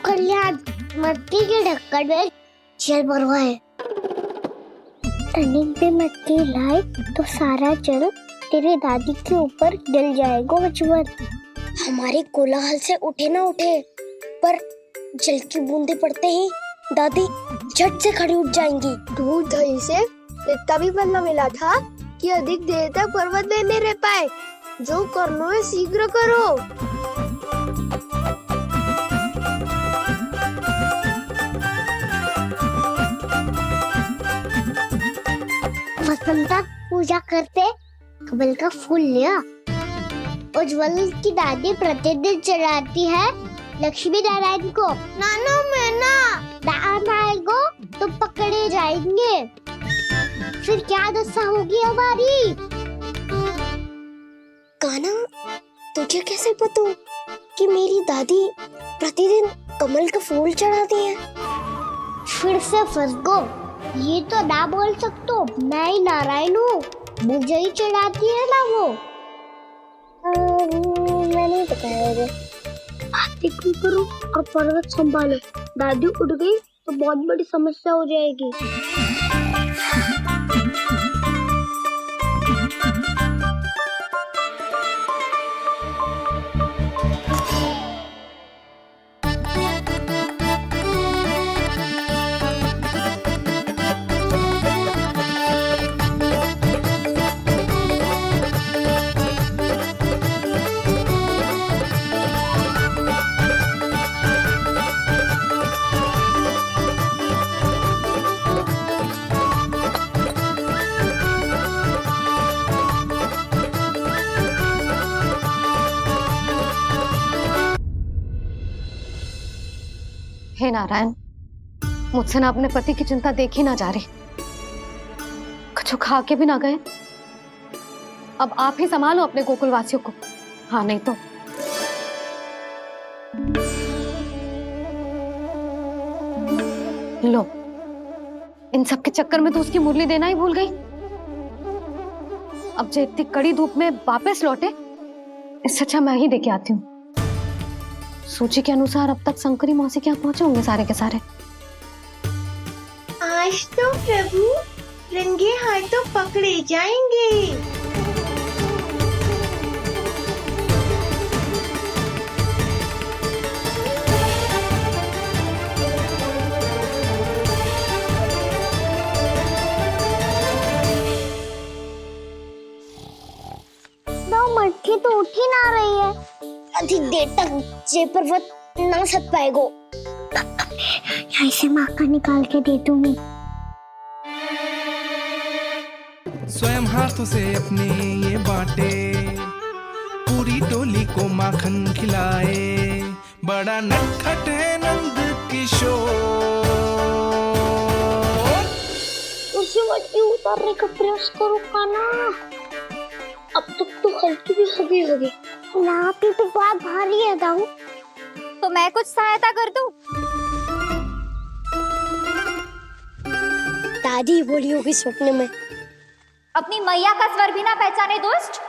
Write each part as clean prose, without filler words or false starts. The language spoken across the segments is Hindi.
कर लिया, मटकी के ढक्कन में जल भरवा है। टनिक पे मटकी लाए तो सारा जल तेरी दादी के ऊपर गिर जाएगा बचवन। हमारे कोलाहल से उठे ना उठे, पर जल की बूंदे पड़ते ही दादी झट से खड़ी उठ जाएंगी। दूध दही से इतना भी बदला मिला था कि अधिक देर तक पर्वत में नहीं रह पाए। जो करना है शीघ्र करो। वसंता पूजा करते कमल का फूल लिया। उज्ज्वल की दादी प्रतिदिन चढ़ाती है लक्ष्मी नारायण को। नानो मैं ना दान आएगो तो पकड़े जाएंगे। फिर क्या दशा होगी हमारी? कान्हा, तुझे कैसे पता कि मेरी दादी प्रतिदिन कमल का फूल चढ़ाती है? फिर से फंस गो। ये तो ना बोल सकतो, मैं ही नारायण हूँ, मुझे ही चढ़ाती है ना वो। मैंने बताया बातें क्यों करो और पर्वत संभालो। दादी उठ गई तो बहुत बड़ी समस्या हो जाएगी। हे नारायण, मुझसे ना अपने पति की चिंता देखी ना जा रही, कुछ खा के भी ना गए। अब आप ही संभालो अपने गोकुलवासियों को। हाँ, नहीं तो लो, इन सब के चक्कर में तो उसकी मुरली देना ही भूल गई। अब जो इतनी कड़ी धूप में वापस लौटे, इससे अच्छा मैं ही देके आती हूँ। सूची के अनुसार अब तक शंकरी मौसी के यहाँ पहुंचे होंगे सारे के सारे। आज तो प्रभु रंगे हाथों पकड़े जाएंगे। मटकी तो उठ ही ना रही है। अधिक देर तक ये पर्वत ना सक पाएगो। यहाँ से मक्का निकाल के दे दूंगी। स्वयं हाथों से अपने ये बांटे, पूरी टोली को माखन खिलाए। बड़ा नटखट है नंद किशोर। उसे मटकी उतारने का प्रयास करो कान्हा। अब तक तो हल्की भी होगी। ना भी तो बहुत भारी है दाऊ। तो मैं कुछ सहायता कर दूं? दादी बोली होगी स्वप्न में। अपनी मैया का स्वर भी ना पहचाने दुष्ट।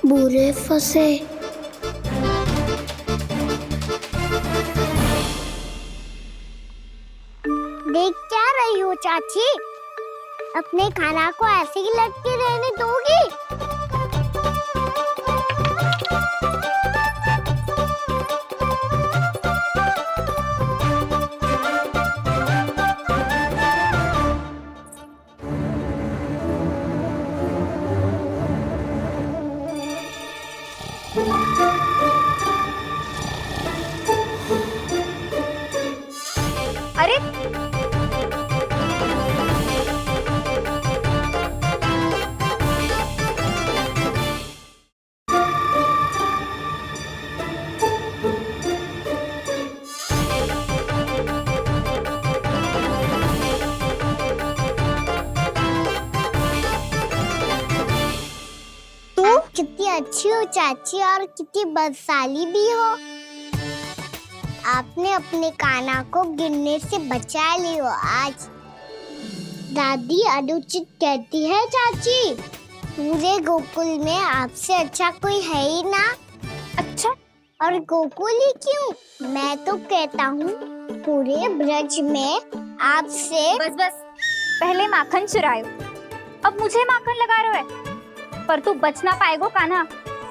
बुरे फंसे। देख क्या रही हो चाची? अपने खाना को ऐसे ही लटके रहने दोगी? अरे कितनी अच्छी हो चाची और कितनी बदसाली भी हो। आपने अपने कान्हा को गिरने से बचा लियो आज। दादी अनुचित कहती है चाची, पूरे गोकुल में आपसे अच्छा कोई है ही ना। अच्छा, और गोकुल ही क्यों, मैं तो कहता हूँ पूरे ब्रज में आपसे। बस बस, पहले माखन चुरायो, अब मुझे माखन लगा रहे हो। पर तू बच ना पाएगो कान्हा,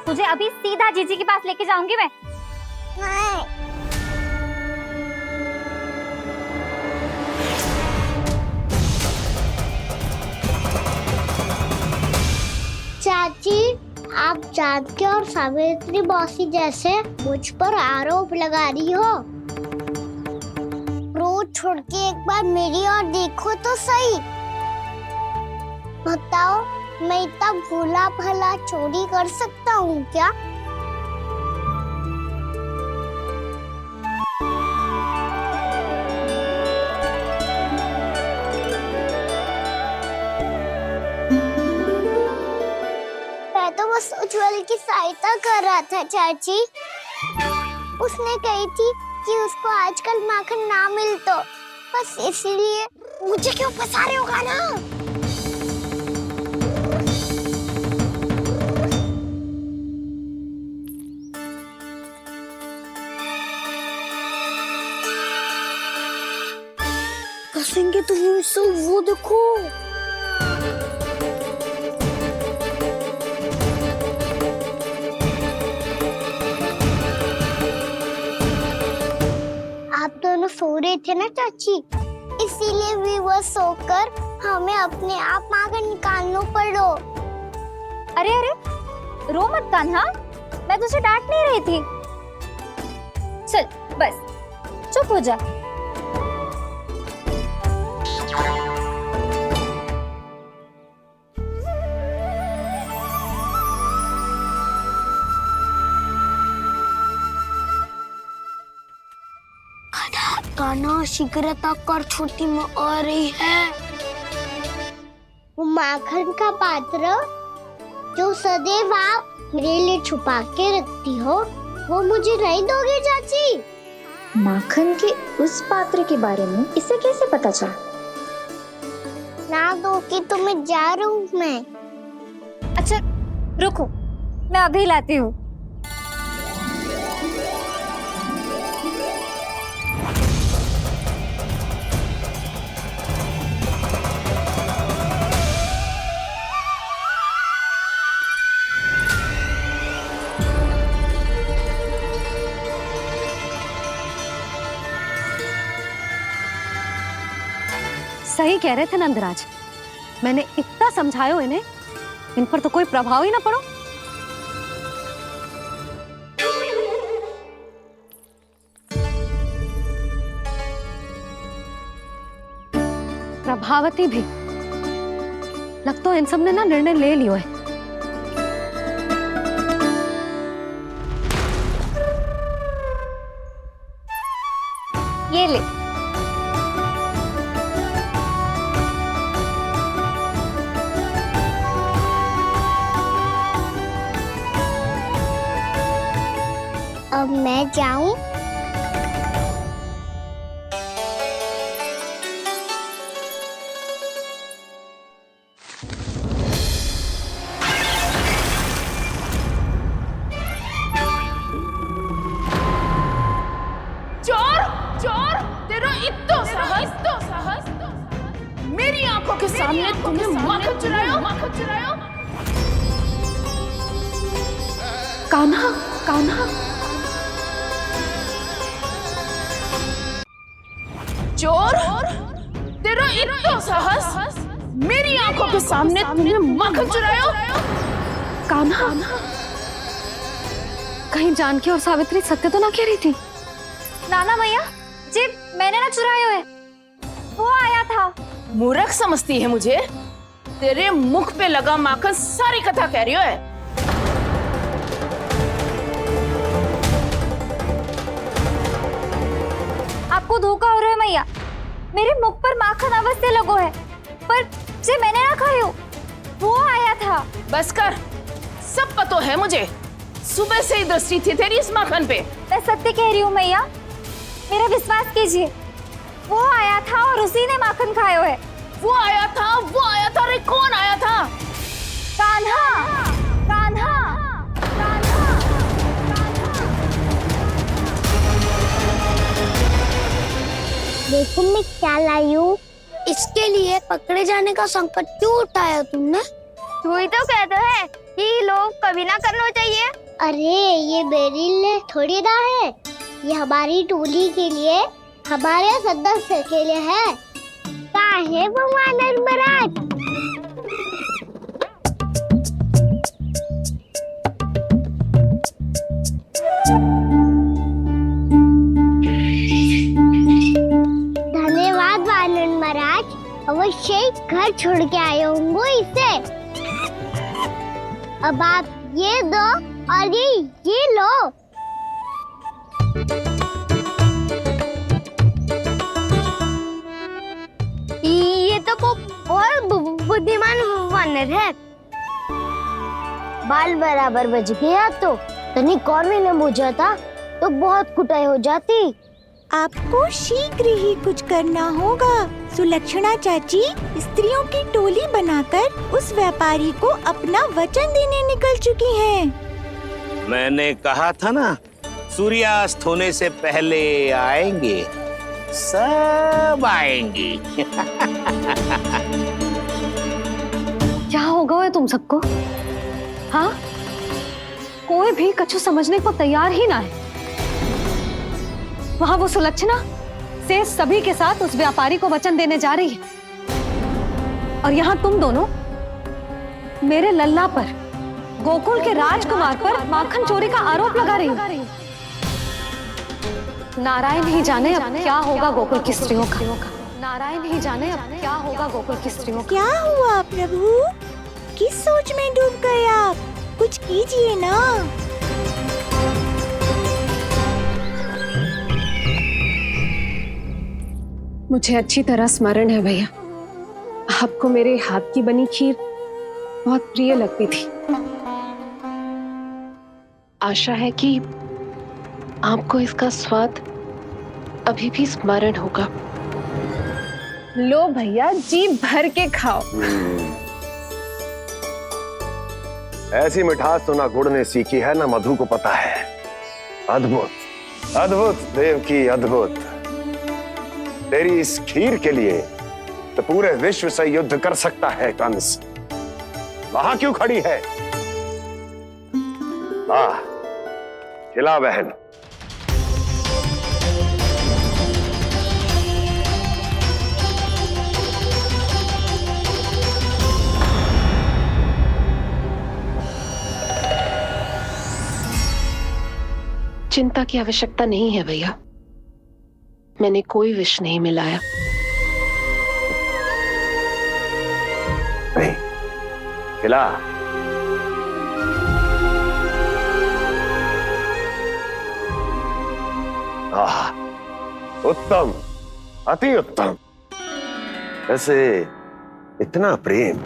तुझे अभी सीधा जीजी के पास लेके जाऊंगी मैं। नहीं। चाची, आप जानकी और सावित्री मौसी जैसे मुझ पर आरोप लगा रही हो। रोज छोड़ के एक बार मेरी ओर देखो तो सही। बताओ, मैं इतना भोला भला चोरी कर सकता हूँ क्या? मैं तो बस उज्जवल की सहायता कर रहा था चाची। उसने कही थी कि उसको आजकल माखन ना मिल तो बस इसलिए। मुझे क्यों फंसा रहे हो कान्हा? फंसेंगे तो वो देखो। आप दोनों सो रहे थे ना चाची, इसीलिए विवश सोकर हमें अपने आप माखन निकालना पड़ो। अरे अरे, रो मत कान्हा, मैं तुझे डांट नहीं रही थी। चल बस चुप हो जा। कान्हा शीघ्रता कर, छोटी में आ रही है। वो माखन का पात्र जो सदैव आप मेरे लिए छुपा के रखती हो, वो मुझे नहीं दोगे चाची? माखन के उस पात्र के बारे में इसे कैसे पता चला? ना दोगे तो मैं जा रहा हूँ मैं। अच्छा रुको, मैं अभी लाती हूँ। सही कह रहे थे नंदराज, मैंने इतना समझायो इन्हें, इन पर तो कोई प्रभाव ही ना पड़ो। प्रभावती भी लगता है इन सब ने ना निर्णय ले लियो है। ये ले। अब मैं जाऊं? चोर चोर, तेरा इत्तो साहस मेरी आंखों के सामने तुमने माखन चुरायो। कान्हा, कान्हा, चोर, तेरा इत्तो साहस मेरी आंखों के सामने तुमने माखन चुरायो। कान्हा, कहीं जानकी और सावित्री सत्य तो ना कह रही थी? नाना मैया जी, मैंने ना चुरायो है, वो आया था। मूर्ख समझती है मुझे? तेरे मुख पे लगा माखन सारी कथा कह रही है। आपको धोखा हो रहा है मैया, मेरे मुख पर माखन अवश्य लगो है, पर जे मैंने ना खायो, वो आया था। बस कर, सब पतो है मुझे। सुबह से ही दृष्टि थी तेरी इस माखन पे। मैं सत्य कह रही हूँ मैया, मेरा विश्वास कीजिए, वो आया था और उसी ने माखन खाया है। वो आया था। अरे कौन आया था? कान्हा, कान्हा, कान्हा। देखो मैं क्या लाई हूँ। इसके लिए पकड़े जाने का संकट क्यों उठाया तुमने? तू ही तो कहता है कि लोग कभी ना करना चाहिए। अरे ये मेरे लिए थोड़ी ना है, ये हमारी टोली के लिए, हमारे सदस्य के लिए है। काहे भगवान महाराज? धन्यवाद वानर महाराज, अवश्य घर छोड़ के आए होंगे इसे। अब आप ये दो और ये लो। ये तो बहुत बुद्धिमान वानर है। बाल बराबर बज गया तो तनिक और भी न बूझा था तो बहुत कुटाई हो जाती। आपको शीघ्र ही कुछ करना होगा। सुलक्षणा चाची स्त्रियों की टोली बनाकर उस व्यापारी को अपना वचन देने निकल चुकी हैं। मैंने कहा था ना, सूर्यास्त होने से पहले आएंगे, सब आएंगे। क्या होगा है तुम सबको? हाँ, कोई भी कछु समझने को तैयार ही ना है। वहां वो सुलक्षणा से सभी के साथ उस व्यापारी को वचन देने जा रही है, और यहाँ तुम दोनों मेरे लल्ला पर, गोकुल के राजकुमार पर माखन चोरी का आरोप लगा रही हो। नारायण ही जाने अब क्या होगा गोकुल की स्त्रियों का। नारायण ही जाने अब क्या होगा गोकुल की स्त्रियों का। क्या हुआ प्रभु? किस सोच में डूब गए आप? कुछ कीजिए ना। मुझे अच्छी तरह स्मरण है भैया, आपको मेरे हाथ की बनी खीर बहुत प्रिय लगती थी। आशा है कि आपको इसका स्वाद अभी भी स्मरण होगा। लो भैया, जी भर के खाओ। ऐसी मिठास तो ना गुड़ ने सीखी है ना मधु को पता है। अद्भुत अद्भुत देवकी, अद्भुत। तेरी इस खीर के लिए तो पूरे विश्व से युद्ध कर सकता है कंस। वहां क्यों खड़ी है? खिला बहन। चिंता की आवश्यकता नहीं है भैया, मैंने कोई विष नहीं मिलाया। नहीं, खिला। उत्तम, अति उत्तम। वैसे इतना प्रेम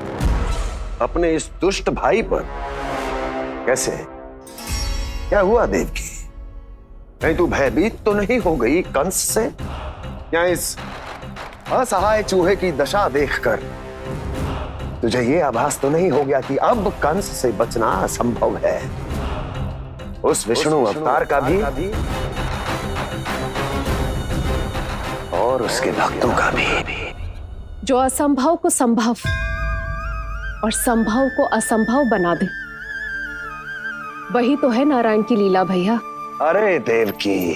अपने इस दुष्ट भाई पर कैसे? क्या हुआ देवकी? कहीं तू भयभीत तो नहीं हो गई कंस से? या इस असहाय चूहे की दशा देखकर तुझे ये आभास तो नहीं हो गया कि अब कंस से बचना असंभव है? उस विष्णु अवतार का भी और उसके भक्तों का भी। जो असंभव को संभव और संभव को असंभव बना दे, वही तो है नारायण की लीला भैया। अरे देवकी,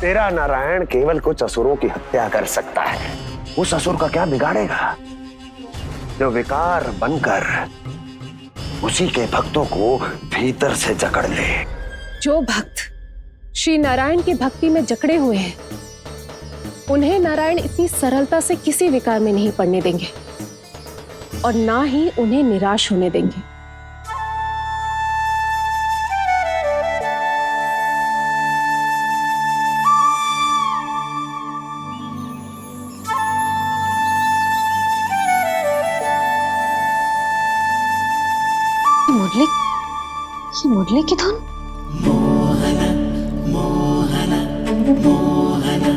तेरा नारायण केवल कुछ असुरों की हत्या कर सकता है। उस असुर का क्या बिगाड़ेगा जो विकार बनकर उसी के भक्तों को भीतर से जकड़ ले। जो भक्त श्री नारायण की भक्ति में जकड़े हुए हैं, उन्हें नारायण इतनी सरलता से किसी विकार में नहीं पड़ने देंगे और ना ही उन्हें निराश होने देंगे। मुरली की धुन। मोहना मोहना मोहना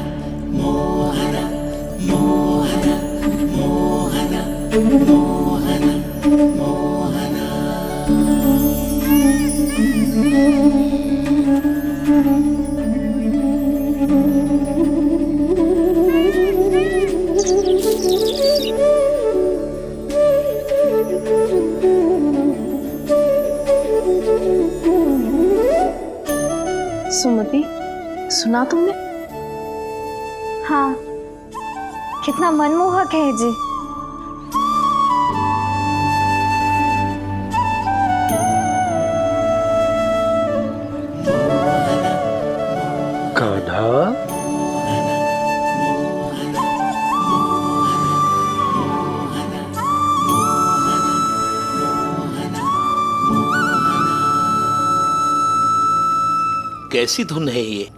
सुमति, सुना तुमने? हाँ, कितना मनमोहक है जी। कान्हा, कैसी धुन है ये?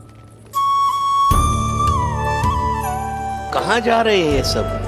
कहाँ जा रहे हैं ये सब?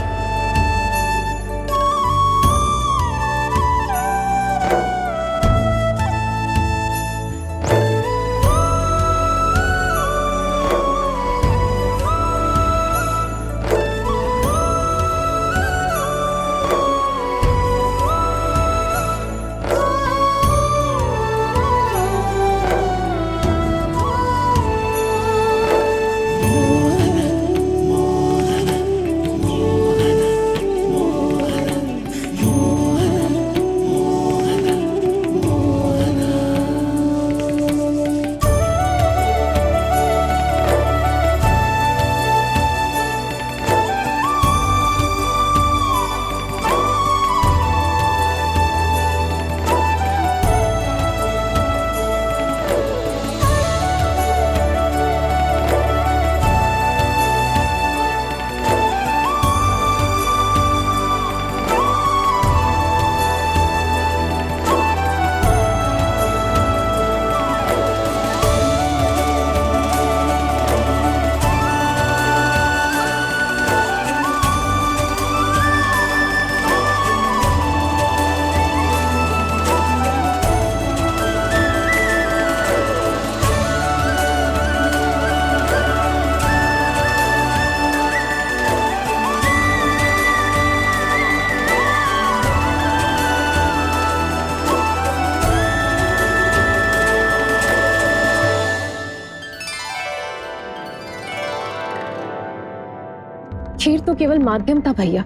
खीर तो केवल माध्यम था भैया।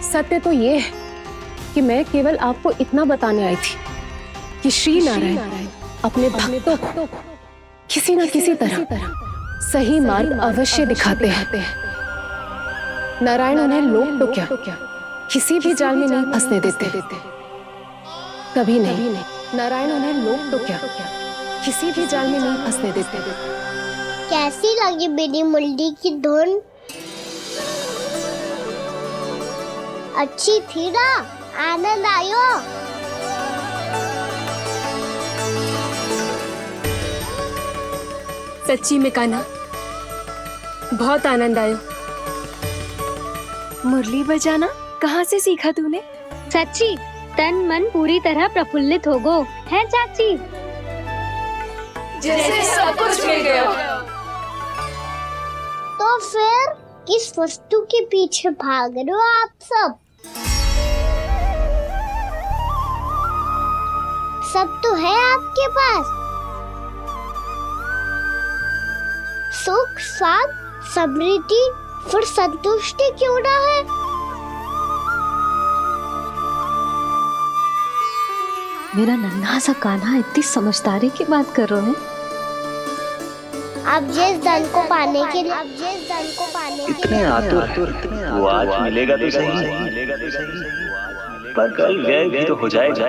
सत्य तो ये है कि मैं केवल आपको इतना बताने आई थी कि श्री नारायण अपने भक्तों को किसी न किसी तरह सही मार्ग अवश्य दिखाते हैं। नारायण उन्हें लोग तो क्या किसी भी जाल में नहीं फंसने देते, कभी नहीं। नारायण उन्हें लोग तो क्या किसी भी जाल में नहीं फंसने देते। कैसी लगी मेरी मुरली की धुन? अच्छी थी ना? आनंद आयो? सच्ची में कान्हा, बहुत आनंद आया। मुरली बजाना कहाँ से सीखा तूने? सच्ची तन मन पूरी तरह प्रफुल्लित हो गो है चाची। जैसे सब कुछ मिल गया। तो फिर किस वस्तु के पीछे भाग रहे हो आप सब? सब तो है आपके पास। सुख, स्वाद, समृद्धि, फिर संतुष्टि क्यों ना है? मेरा नन्हा सा कान्हा इतनी समझदारी की बात कर रहे हैं। अब जिस धन को पाने के लिए इतने आतुर वो आज मिलेगा तो सही, पर कल व्यय भी तो हो जाएगा।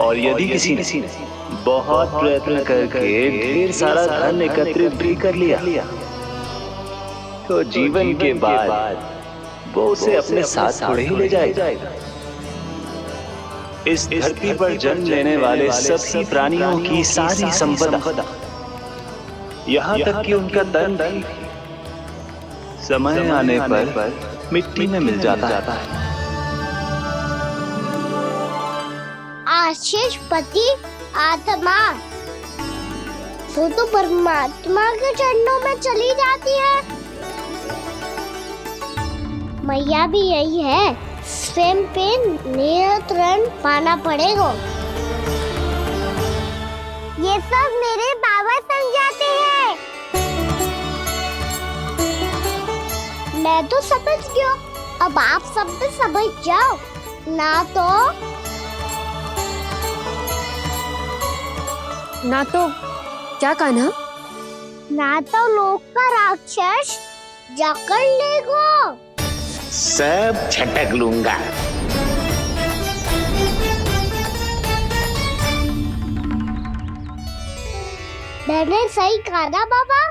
और यदि किसी ने बहुत प्रयत्न करके ढेर सारा धन एकत्रित भी कर लिया तो जीवन के बाद वो उसे अपने साथ थोड़े ही ले जाएगा। इस धरती पर जन्म लेने वाले सभी प्राणियों की सारी संपदा, यहाँ तक कि उनका तन भी समय आने पर मिट्टी में मिल जाता है। आशीष पति आत्मा वो तो परमात्मा के चरणों में चली जाती है। मैया भी यही है, स्वयं पे नियंत्रण पाना पड़ेगा। ये सब मेरे बाबा समझाते हैं। मैं तो समझ गया, अब आप सब भी समझ जाओ ना तो क्या कान्हा? ना तो लोक का राक्षस जकड़ लेगा। सब झटक लूंगा। मैंने सही कहा ना बाबा?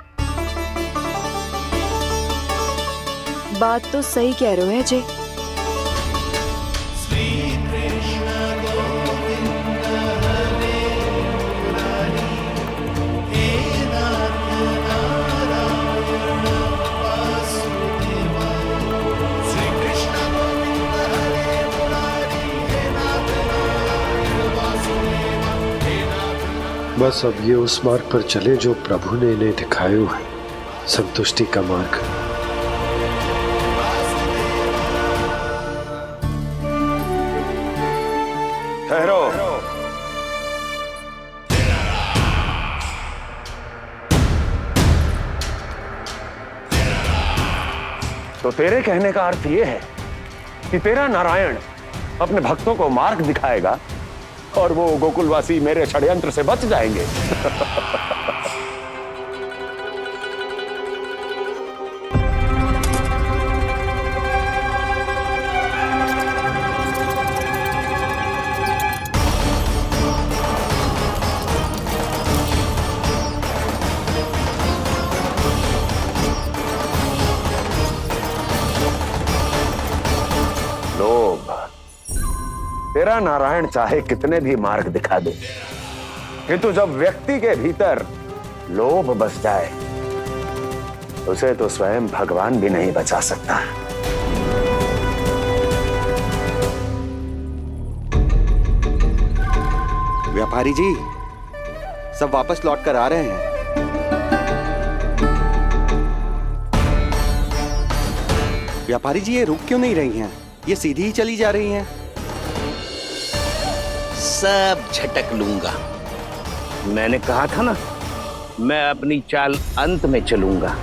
बात तो सही कह रहे हो अजय। बस अब ये उस मार्ग पर चले जो प्रभु ने इन्हें दिखाया है, संतुष्टि का मार्ग। ठहरो। तो तेरे कहने का अर्थ यह है कि तेरा नारायण अपने भक्तों को मार्ग दिखाएगा और वो गोकुलवासी मेरे षड्यंत्र से बच जाएंगे। लोभ। तेरा नारायण चाहे कितने भी मार्ग दिखा दे, किंतु जब व्यक्ति के भीतर लोभ बस जाए उसे तो स्वयं भगवान भी नहीं बचा सकता। व्यापारी जी, सब वापस लौट कर आ रहे हैं। व्यापारी जी, ये रुक क्यों नहीं रही हैं? ये सीधी ही चली जा रही हैं। सब झटक लूंगा। मैंने कहा था ना, मैं अपनी चाल अंत में चलूंगा।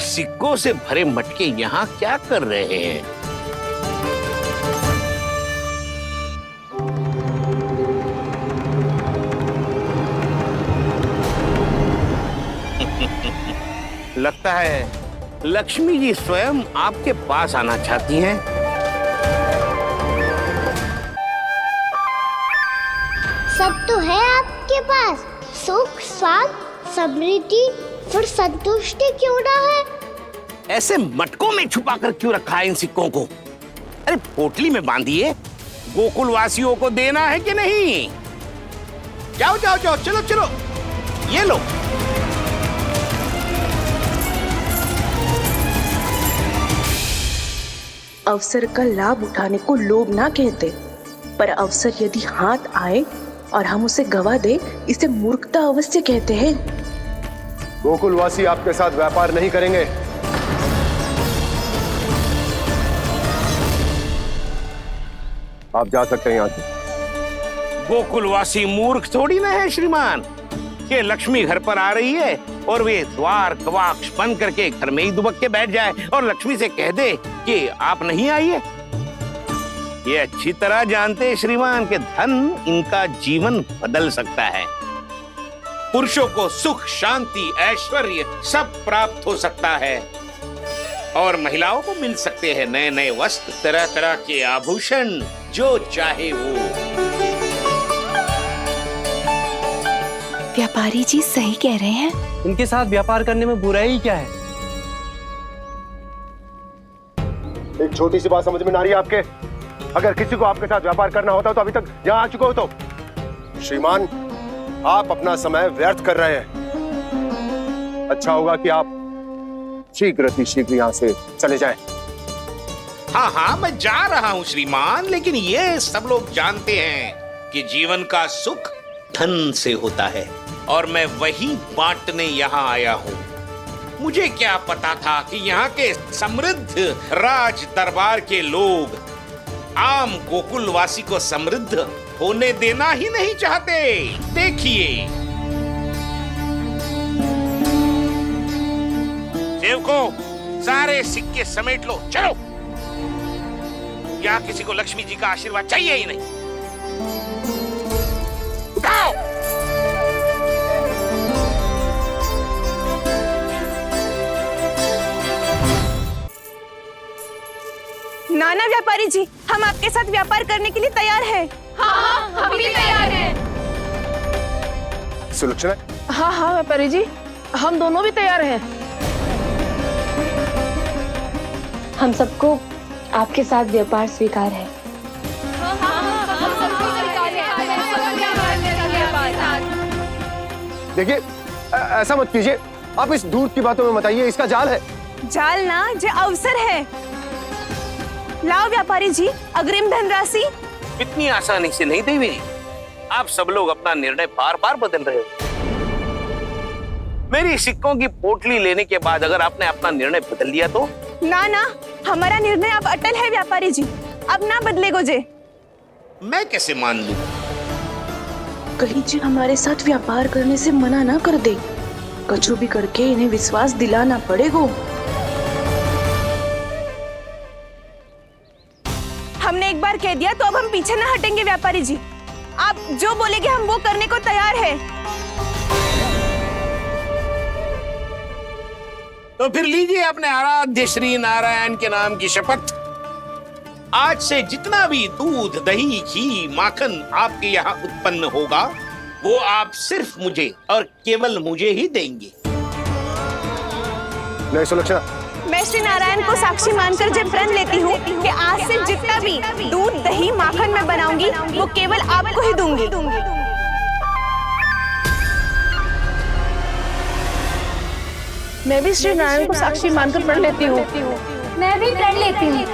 सिक्कों से भरे मटके यहाँ क्या कर रहे हैं? लगता है लक्ष्मी जी स्वयं आपके पास आना चाहती हैं। सब तो है आपके पास, सुख, स्वाद, समृद्धि, फिर संतुष्टि क्यों ना है? ऐसे मटकों में छुपा कर क्यों रखा है इन सिक्कों को? अरे पोटली में बांधिए, गोकुल वासियों को देना है कि नहीं? जाओ जाओ जाओ, चलो चलो, ये लो। अवसर का लाभ उठाने को लोभ ना कहते, पर अवसर यदि हाथ आए और हम उसे गवा दे, इसे मूर्खता अवश्य कहते हैं। गोकुलवासी आपके साथ व्यापार नहीं करेंगे। आप जा सकते हैं यहाँ से। गोकुलवासी मूर्ख थोड़ी ना है श्रीमान, कि लक्ष्मी घर पर आ रही है और वे द्वार कवाक्ष बंद करके घर में ही दुबक के बैठ जाए और लक्ष्मी से कह दे कि आप नहीं आइए। ये अच्छी तरह जानते हैं श्रीमान कि धन इनका जीवन बदल सकता है। पुरुषों को सुख, शांति, ऐश्वर्य सब प्राप्त हो सकता है और महिलाओं को मिल सकते हैं नए नए वस्त्र, तरह तरह के आभूषण, जो चाहे वो। व्यापारी जी सही कह रहे हैं। इनके साथ व्यापार करने में बुराई क्या है? एक छोटी सी बात समझ में ना आ रही है आपके? अगर किसी को आपके साथ व्यापार करना होता तो अभी तक यहाँ आ चुके हो। तो श्रीमान, आप अपना समय व्यर्थ कर रहे हैं। अच्छा होगा कि आप शीघ्र यहाँ से चले जाएं। हाँ हाँ, मैं जा रहा हूँ श्रीमान, लेकिन ये सब लोग जानते हैं कि जीवन का सुख धन से होता है और मैं वही बांटने यहाँ आया हूँ। मुझे क्या पता था कि यहाँ के समृद्ध राज दरबार के लोग आम गोकुलवासी को समृद्ध होने देना ही नहीं चाहते। देखिए सेवकों, सारे सिक्के समेट लो, चलो। यहाँ किसी को लक्ष्मी जी का आशीर्वाद चाहिए ही नहीं। उठाओ। नाना व्यापारी जी, हम आपके साथ व्यापार करने के लिए तैयार हैं। हाँ, हम भी तैयार हैं। सुलक्षणा? हाँ हाँ व्यापारी जी, हम दोनों भी तैयार हैं। हम सबको आपके साथ व्यापार स्वीकार है। देखिए, ऐसा मत कीजिए। आप इस दूध की बातों में मत आइए, इसका जाल है। जाल ना, जो अवसर है। लाओ व्यापारी जी, अग्रिम धनराशि। इतनी आसानी से नहीं देवी जी। आप सब लोग अपना निर्णय बार बार बदल रहे हो। मेरी सिक्कों की पोटली लेने के बाद अगर आपने अपना निर्णय बदल लिया तो? ना ना, हमारा निर्णय अब अटल है व्यापारी जी, अब ना बदलेगो जे। मैं कैसे मान लूं? कहीं जी हमारे साथ व्यापार करने से मना ना कर दे। कछु भी करके इन्हें विश्वास दिलाना पड़ेगा। हमने एक बार कह दिया तो अब हम पीछे ना हटेंगे व्यापारी जी। आप जो बोलेंगे हम वो करने को तैयार है। तो फिर लीजिए अपने आराध्य श्री नारायण के नाम की शपथ। आज से जितना भी दूध, दही, घी, माखन आपके यहाँ उत्पन्न होगा वो आप सिर्फ मुझे और केवल मुझे ही देंगे। नहीं सुलक्षणा, मैं श्री नारायण को साक्षी मानकर जब प्रण लेती हूँ कि आज से जितना भी दूध, दही, माखन मैं बनाऊंगी वो केवल आपको ही दूंगी। मैं भी श्री नारायण को साक्षी मानकर प्रण लेती हूँ। मैं भी प्रण लेती हूँ।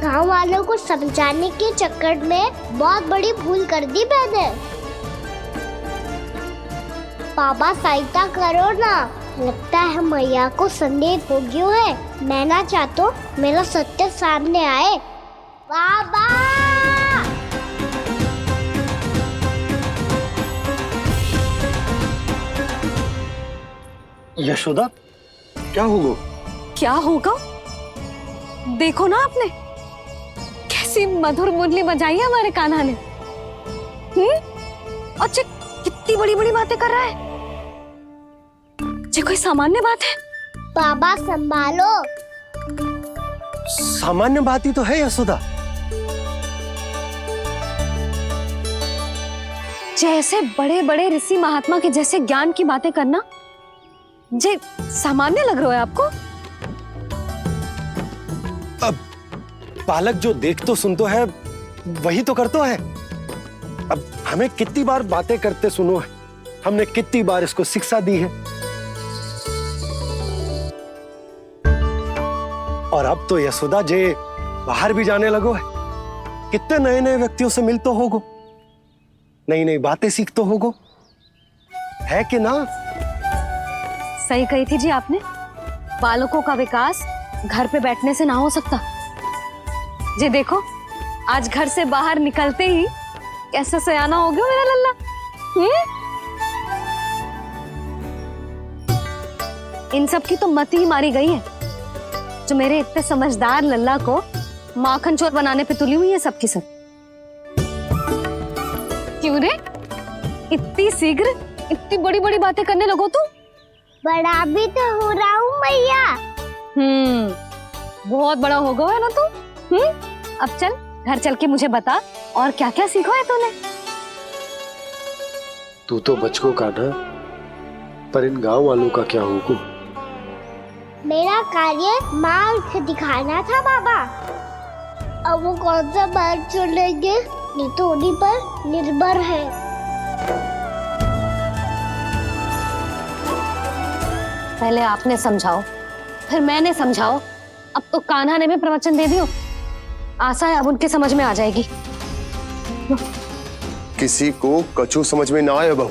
गांव वालों को समझाने के चक्कर में बहुत बड़ी भूल कर दी मैंने। बाबा सहायता करो ना, लगता है मैया को संदेह हो गया है। मैं ना चाहता मेरा सत्य सामने आए। बाबा! यशोदा, क्या होगा? क्या होगा? देखो ना आपने कैसी मधुर मुरली बजाई है हमारे कान्हा ने। अच्छा, कितनी बड़ी बड़ी बातें कर रहा है। ये कोई सामान्य बात है? बाबा संभालो। सामान्य बात ही तो है यशोदा। जैसे बड़े बड़े ऋषि महात्मा के जैसे ज्ञान की बातें करना जे सामान्य लग रहा है आपको? अब बालक जो देख तो सुन तो है वही तो कर तो है। अब हमें कितनी बार बातें करते सुनो है, हमने कितनी बार इसको शिक्षा दी है। और अब तो यशोदा जे बाहर भी जाने लगो है, कितने नए नए व्यक्तियों से मिल तो होगो, नई नई बातें सीख तो होगो, है कि ना? सही कही थी जी आपने। बालकों का विकास घर पे बैठने से ना हो सकता। जी देखो, आज घर से बाहर निकलते ही कैसा सयाना हो गया मेरा लल्ला। इन सब की तो मत ही मारी गई है जो मेरे इतने समझदार लल्ला को माखन चोर बनाने पे तुली हुई है सबकी सब। क्यों रे, इतनी शीघ्र इतनी बड़ी बड़ी बातें करने लगो तू? बड़ा भी तो हो रहा हूँ मैया। बहुत बड़ा हो गया है ना तू। अब चल घर चल के मुझे बता और क्या क्या सीखा है तूने? तू तो बचको कान्हा, पर इन गांव वालों का क्या होगा? मेरा कार्य मार्ग दिखाना था बाबा। अब वो कौन सा मार्ग चुनेंगे ये तो उन्हीं पर निर्भर है। पहले आपने समझाओ, फिर मैंने समझाओ, अब तो कान्हा ने भी प्रवचन दे दियो। आशा है अब उनके समझ में आ जाएगी। किसी को कछु समझ में ना आए बहू।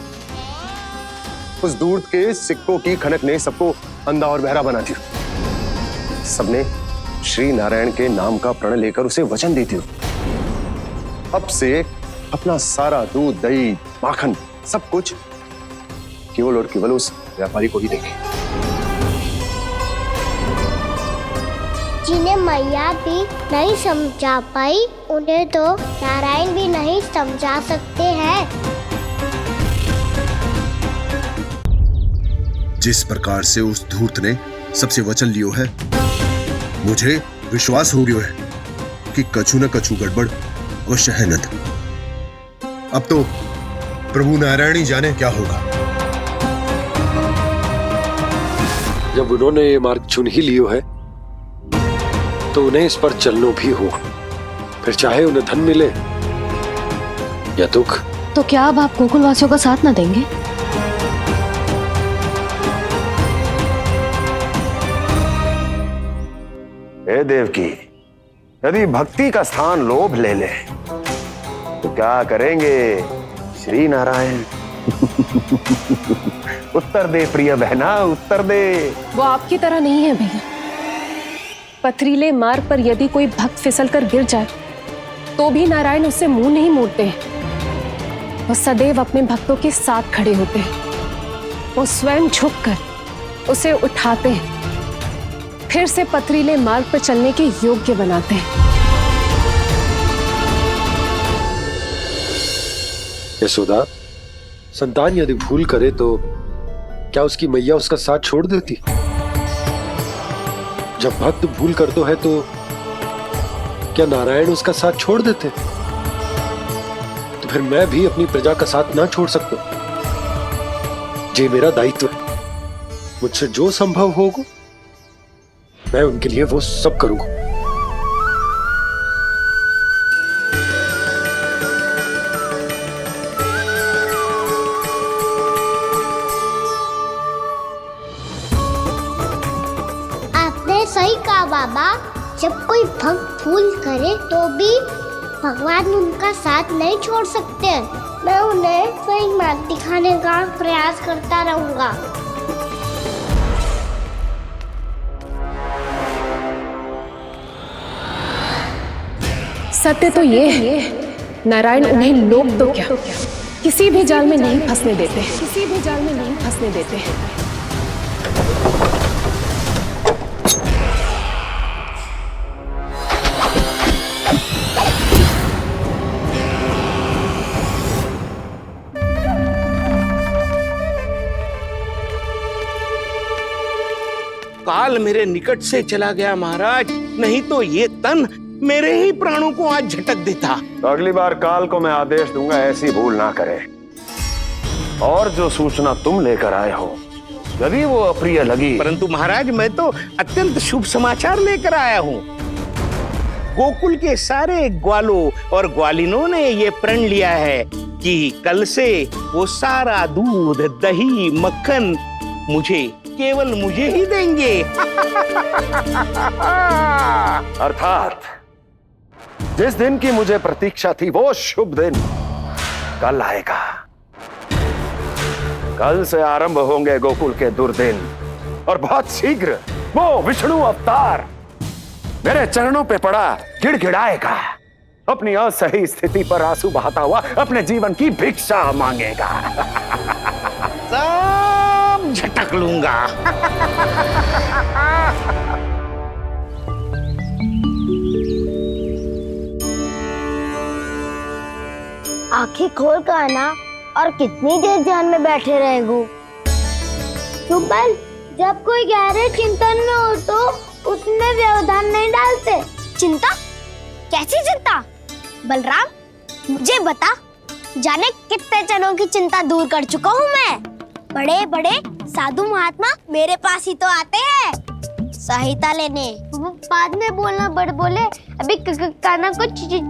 उस दूध के सिक्कों की खनक ने सबको अंधा और बहरा बना दिया। सबने श्री नारायण के नाम का प्रण लेकर उसे वचन देती हो। अब से अपना सारा दूध, दही, माखन सब कुछ केवल और केवल उस व्यापारी को ही देंगे। जिन्हें मैया भी नहीं समझा पाई उन्हें तो नारायण भी नहीं समझा सकते हैं। जिस प्रकार से उस धूर्त ने सबसे वचन लियो है, मुझे विश्वास हो गयो है कि कछु न कछु गड़बड़ अवश्य है नंद। अब तो प्रभु नारायण ही जाने क्या होगा। जब उन्होंने ये मार्ग चुन ही लियो है तो उन्हें इस पर चलना भी होगा, फिर चाहे उन्हें धन मिले या दुख। तो क्या अब आप गोकुलवासियों का साथ न देंगे? हे देवकी, यदि भक्ति का स्थान लोभ ले ले तो क्या करेंगे श्री नारायण? उत्तर दे प्रिय बहना, उत्तर दे। वो आपकी तरह नहीं है भैया। पथरीले मार्ग पर यदि कोई भक्त फिसल कर गिर जाए तो भी नारायण उससे मुंह नहीं मोड़ते हैं। वो सदैव अपने भक्तों के साथ खड़े होते हैं। वो स्वयं झुककर उसे उठाते हैं, फिर से पथरीले मार्ग पर चलने के योग्य बनाते हैं। यशोदा, संतान यदि भूल करे तो क्या उसकी मैया उसका साथ छोड़ देती? जब भक्त भूल करता है तो क्या नारायण उसका साथ छोड़ देते? तो फिर मैं भी अपनी प्रजा का साथ ना छोड़ सकता। ये मेरा दायित्व है। मुझसे जो संभव होगा मैं उनके लिए वो सब करूंगा। आपने सही कहा बाबा। जब कोई भक्त भूल करे तो भी भगवान उनका साथ नहीं छोड़ सकते। मैं उन्हें सही मार्ग दिखाने का प्रयास करता रहूंगा। सत्य तो ये है, नारायण उन्हें लोग तो क्या किसी भी जाल में नहीं फंसने देते, किसी भी जाल में नहीं फंसने देते हैं। काल मेरे निकट से चला गया महाराज, नहीं तो ये तन मेरे ही प्राणों को आज झटक देता। तो अगली बार काल को मैं आदेश दूंगा ऐसी भूल ना करे। और जो सूचना तुम लेकर आए हो यदि वो अप्रिय लगी, परंतु महाराज मैं तो अत्यंत शुभ समाचार लेकर आया हूँ। गोकुल के सारे ग्वालों और ग्वालिनों ने ये प्रण लिया है कि कल से वो सारा दूध, दही, मक्खन केवल मुझे ही देंगे। अर्थात जिस दिन की मुझे प्रतीक्षा थी वो शुभ दिन कल आएगा। कल से आरंभ होंगे गोकुल के दुर्दिन और बहुत शीघ्र वो विष्णु अवतार मेरे चरणों पे पड़ा गिड़गिड़ाएगा। अपनी असही स्थिति पर आंसू बहाता हुआ अपने जीवन की भिक्षा मांगेगा। सब झटक लूंगा। आंखें खोल कर आना और कितनी देर ध्यान में बैठे रहेगो। सुबह जब कोई गहरे चिंतन में हो तो उसमें व्यवधान नहीं डालते। चिंता? कैसी चिंता? बलराम, मुझे बता, जाने कितने जनों की चिंता दूर कर चुका हूँ मैं। बड़े बड़े साधु महात्मा मेरे पास ही तो आते हैं सहायता लेने। बाद में बोलना बड़ बोले, अभी कान्हा को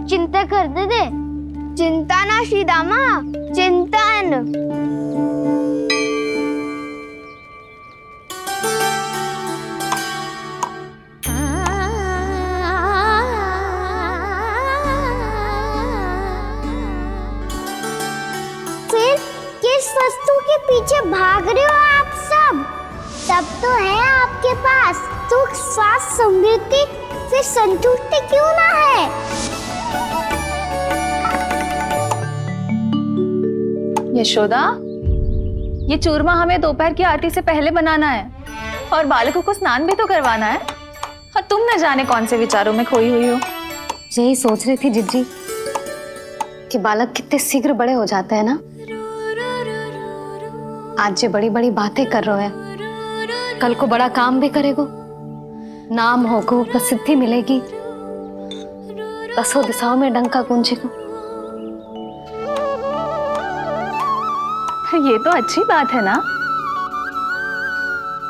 चिंता करने दे। चिंता ना श्रीदामा, चिंतन। फिर किस वस्तु के पीछे भाग रहे हो आप सब तो है आपके पास। सुख स्वास्थ्य समृद्धि से संतुष्टि क्यों ना है? यशोदा, ये चूरमा हमें दोपहर की आरती से पहले बनाना है और बालकों को स्नान भी तो करवाना है। और तुम न जाने कौन से विचारों में खोई हुई हो। यही सोच रही थी जिज्जी कि बालक कितने शीघ्र बड़े हो जाते हैं ना। आज जो बड़ी बड़ी बातें कर रहे हैं, कल को बड़ा काम भी करेगो, नाम होगो, प्रसिद्धि मिलेगी, दसों दिशाओं में डंका गूंजेगो। ये तो अच्छी बात है ना।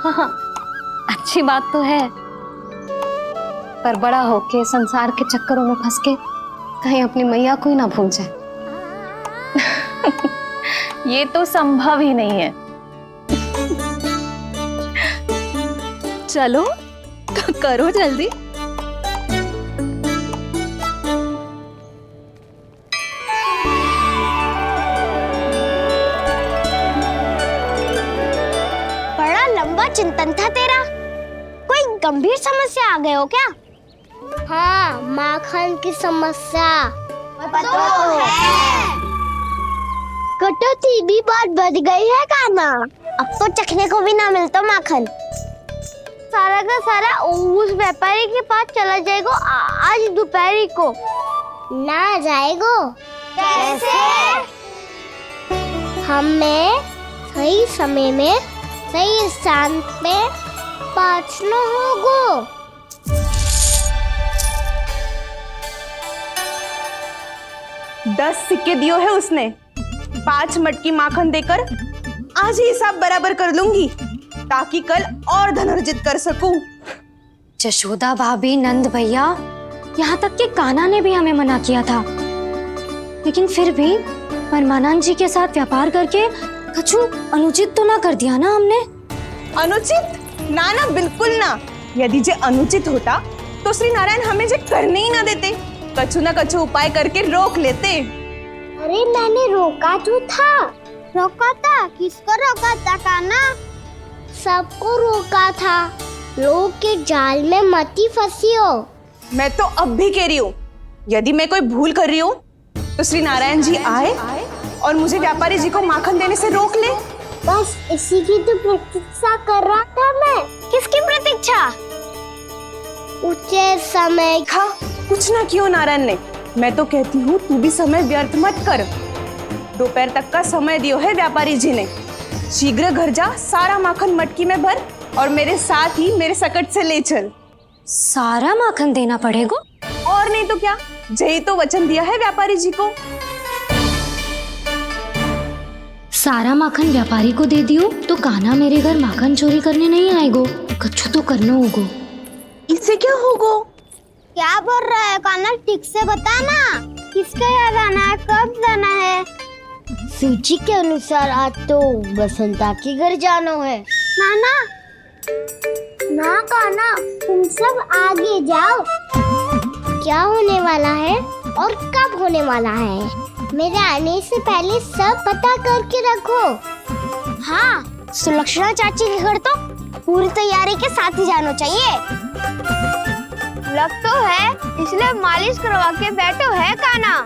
हाँ, अच्छी बात तो है, पर बड़ा होके संसार के चक्करों में फंस के कहीं अपनी मैया को ही ना भूल जाए। ये तो संभव ही नहीं है। चलो करो जल्दी। बड़ा लंबा चिंतन था तेरा। कोई गंभीर समस्या आ गए हो क्या? हाँ, माखन की समस्या तो है। कटौती भी बहुत बढ़ गई है कान्हा। अब तो चखने को भी ना मिलता माखन। सारा का सारा उस व्यापारी के पास चला जाएगा आज दोपहर को। ना जाएगो? कैसे? हमें सही समय में सही स्थान पे पहुंचना होगा। 10 सिक्के दियो है उसने। 5 मटकी माखन देकर आज ही हिसाब बराबर कर लूंगी, ताकि कल और धन अर्जित कर सकूं। यशोदा भाभी, नंद भैया, यहाँ तक कि कान्हा ने भी हमें मना किया था, लेकिन फिर भी परमानंद जी के साथ व्यापार करके कुछ अनुचित तो ना कर दिया ना हमने? अनुचित? ना ना, बिल्कुल ना। यदि जे अनुचित होता तो श्री नारायण हमें जे करने ही ना देते, कछु ना कछु उपाय करके रोक लेते। अरे मैंने रोका तो था। रोका था? किसको रोका था कान्हा? सबको रोका था। लोग के जाल में मती फंसी हो। मैं तो अब भी कह रही हूँ, यदि मैं कोई भूल कर रही हूँ तो श्री नारायण जी आए और मुझे व्यापारी जी को माखन देने से रोक ले। बस इसी की तो प्रतीक्षा कर रहा था मैं। किसकी प्रतीक्षा? उचित समय का। कुछ ना क्यों नारायण ने। मैं तो कहती हूँ तू भी समय व्यर्थ मत कर। दोपहर तक का समय दियो है व्यापारी जी ने। शीघ्र घर जा, सारा माखन मटकी में भर और मेरे साथ ही मेरे सकट से ले चल। सारा माखन देना पड़ेगा? और नहीं तो क्या, यही तो वचन दिया है व्यापारी जी को। सारा माखन व्यापारी को दे दियो तो कान्हा मेरे घर माखन चोरी करने नहीं आएगो। कछु तो करना होगा। इससे क्या होगा? क्या बोल रहा है कान्हा? ठीक से बता ना। किसका यहाँ जाना है, कब जाना है? सूची के अनुसार आज तो बसंता के घर जाना है। नाना ना कान्हा, तुम सब आगे जाओ। क्या होने वाला है और कब होने वाला है, मेरे आने से पहले सब पता करके रखो। हाँ, सुलक्षणा चाची के घर तो पूरी तैयारी के साथ ही जाना चाहिए। लग तो है, इसलिए मालिश करवा के बैठो है कान्हा।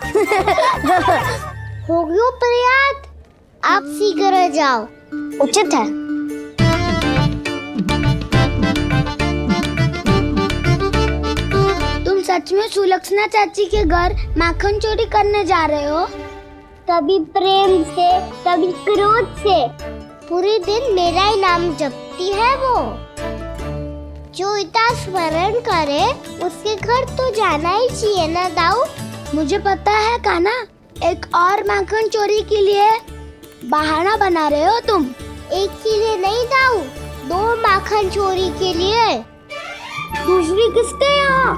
हो गयो प्रयास, आप शीघ्र जाओ। उचित है। तुम सच में सुलक्षणा चाची के घर माखन चोरी करने जा रहे हो? कभी प्रेम से, कभी क्रोध से, पूरे दिन मेरा ही नाम जपती है वो। जो इतना स्मरण करे उसके घर तो जाना ही चाहिए ना दाऊ। मुझे पता है कान्हा, एक और माखन चोरी के लिए बहाना बना रहे हो तुम। एक के लिए नहीं दाऊ, 2 माखन चोरी के लिए। दूसरी किसके यहाँ?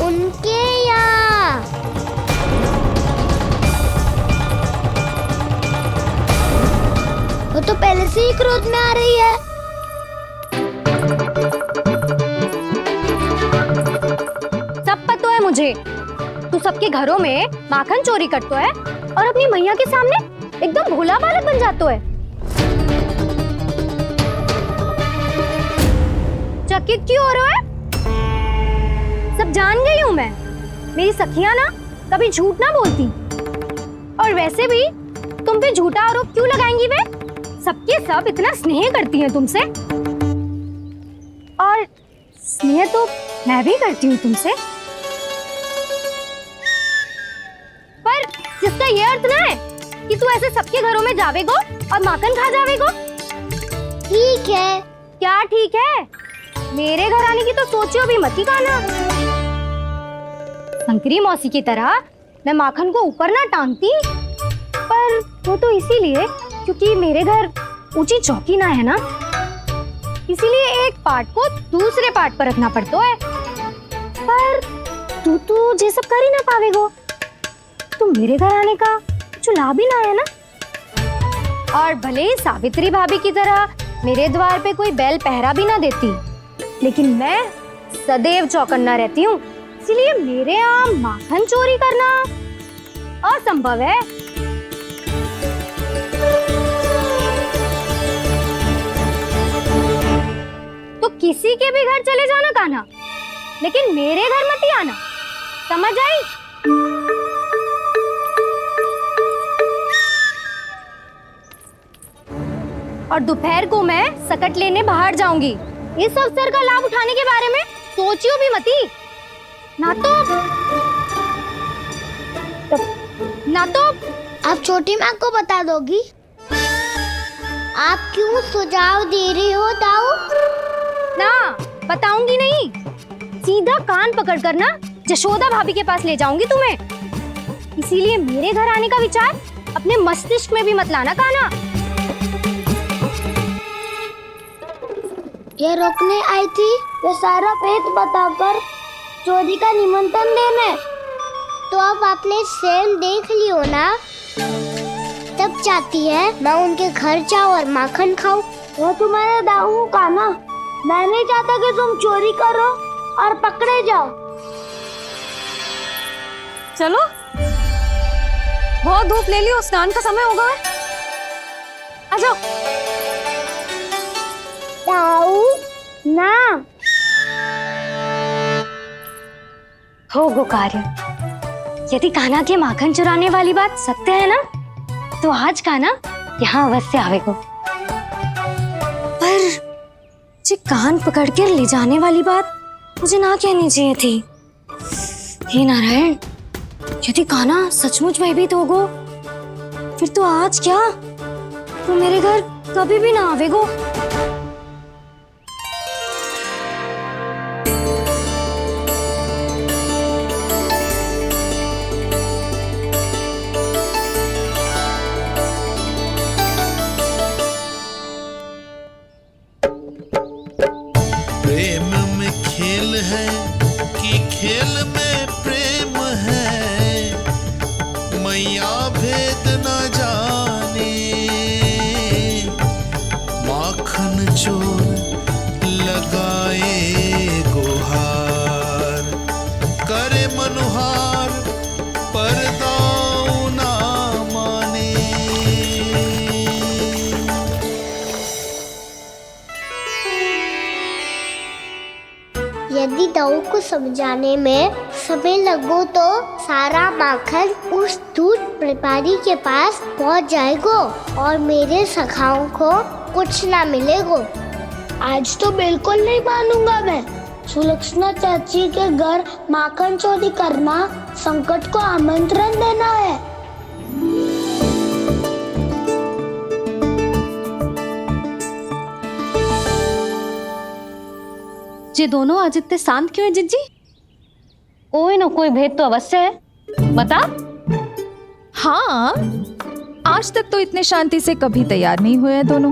उनके यहाँ। वो तो पहले से ही क्रोध में आ रही है। सब पता है मुझे, तू सबके घरों में माखन चोरी करतो है और अपनी मैया के सामने एकदम भोला बालक बन जातो है। चकित क्यों हो रहे हो? सब जान गई हूँ मैं। मेरी सखियां ना कभी झूठ ना बोलती, और वैसे भी तुम पे झूठा आरोप क्यों लगाएंगी वे? सबके सब इतना स्नेह करती हैं तुमसे, और स्नेह तो मैं भी करती हूँ तुमसे, पर जिसका ये अर्थ ना है कि तू ऐसे सबके घरों में जावेगो और माखन खा जावेगो। ठीक है। क्या ठीक है? मेरे घर आने की तो सोचियो भी मत ही काना। शंकरी मौसी की तरह मैं माखन को ऊपर ना टांगती, पर वो तो इसीलिए क्योंकि मेरे घर ऊंची चौकी ना है ना, इसीलिए एक पार्ट को दूसरे पार्ट पर रखना पड़ता है। पर तू तो ये सब कर ही ना पावेगो, तो मेरे घर आने का कुछ लाभ ही ना है ना। और भले ही सावित्री भाभी की तरह मेरे द्वार पे कोई बैल पहरा भी ना देती, लेकिन मैं सदैव चौकन्ना रहती हूँ, इसलिए मेरे यहाँ माखन चोरी करना असंभव है। तो किसी के भी घर चले जाना कान्हा, लेकिन मेरे घर मत ही आना, समझ आई? और दोपहर को मैं सकट लेने बाहर जाऊंगी। इस अवसर का लाभ उठाने के बारे में सोचियो भी मती, ना तो आप छोटी माँ को बता दोगी? आप क्यों सुझाव दे रही हो दाऊ? ना, बताऊंगी नहीं। सीधा कान पकड़ कर ना जशोदा भाभी के पास ले जाऊंगी तुम्हें। इसीलिए मेरे घर आने का विचार अपने मस्तिष्क में भी मत लाना काना। ये रोकने आई थी ये सारा भेद बताकर चोरी का निमंत्रण देने। तो अब आपने स्वयं देख लियो ना, तब चाहती है मैं उनके घर जाऊँ और माखन खाऊं। वो तुम्हारा दाऊ का ना, मैं नहीं चाहता कि तुम चोरी करो और पकड़े जाओ। चलो, बहुत धूप ले लियो, स्नान का समय होगा। आ जाओ। दाऊ ना हो गो कार्य। यदि कान्हा के माखन चुराने वाली बात सत्य है ना, तो आज कान्हा यहाँ अवश्य आवेगो। पर जे कान पकड़ कर ले जाने वाली बात मुझे ना कहनी चाहिए थी। हे नारायण, यदि कान्हा सचमुच भयभीत होगो, फिर तो आज क्या, तो मेरे घर कभी भी ना आवेगो। प्रेम में खेल है कि खेल में प्रेम है, मैया भेद न जाने। माखन चोर लगाए गुहार, करे मनुहार पर दाऊ ना माने। यदि दाऊ को समझाने में समय लगो तो सारा माखन उस दूध व्यापारी के पास पहुंच जाएगो और मेरे सखाओं को कुछ ना मिलेगो। आज तो बिल्कुल नहीं मानूंगा मैं। सुलक्षणा चाची के घर माखन चोरी करना संकट को आमंत्रण देना है। ये दोनों आज इतने शांत क्यों है जिज्जी? कोई ना कोई भेद तो अवश्य है, बता। हाँ, आज तक तो इतने शांति से कभी तैयार नहीं हुए हैं दोनों।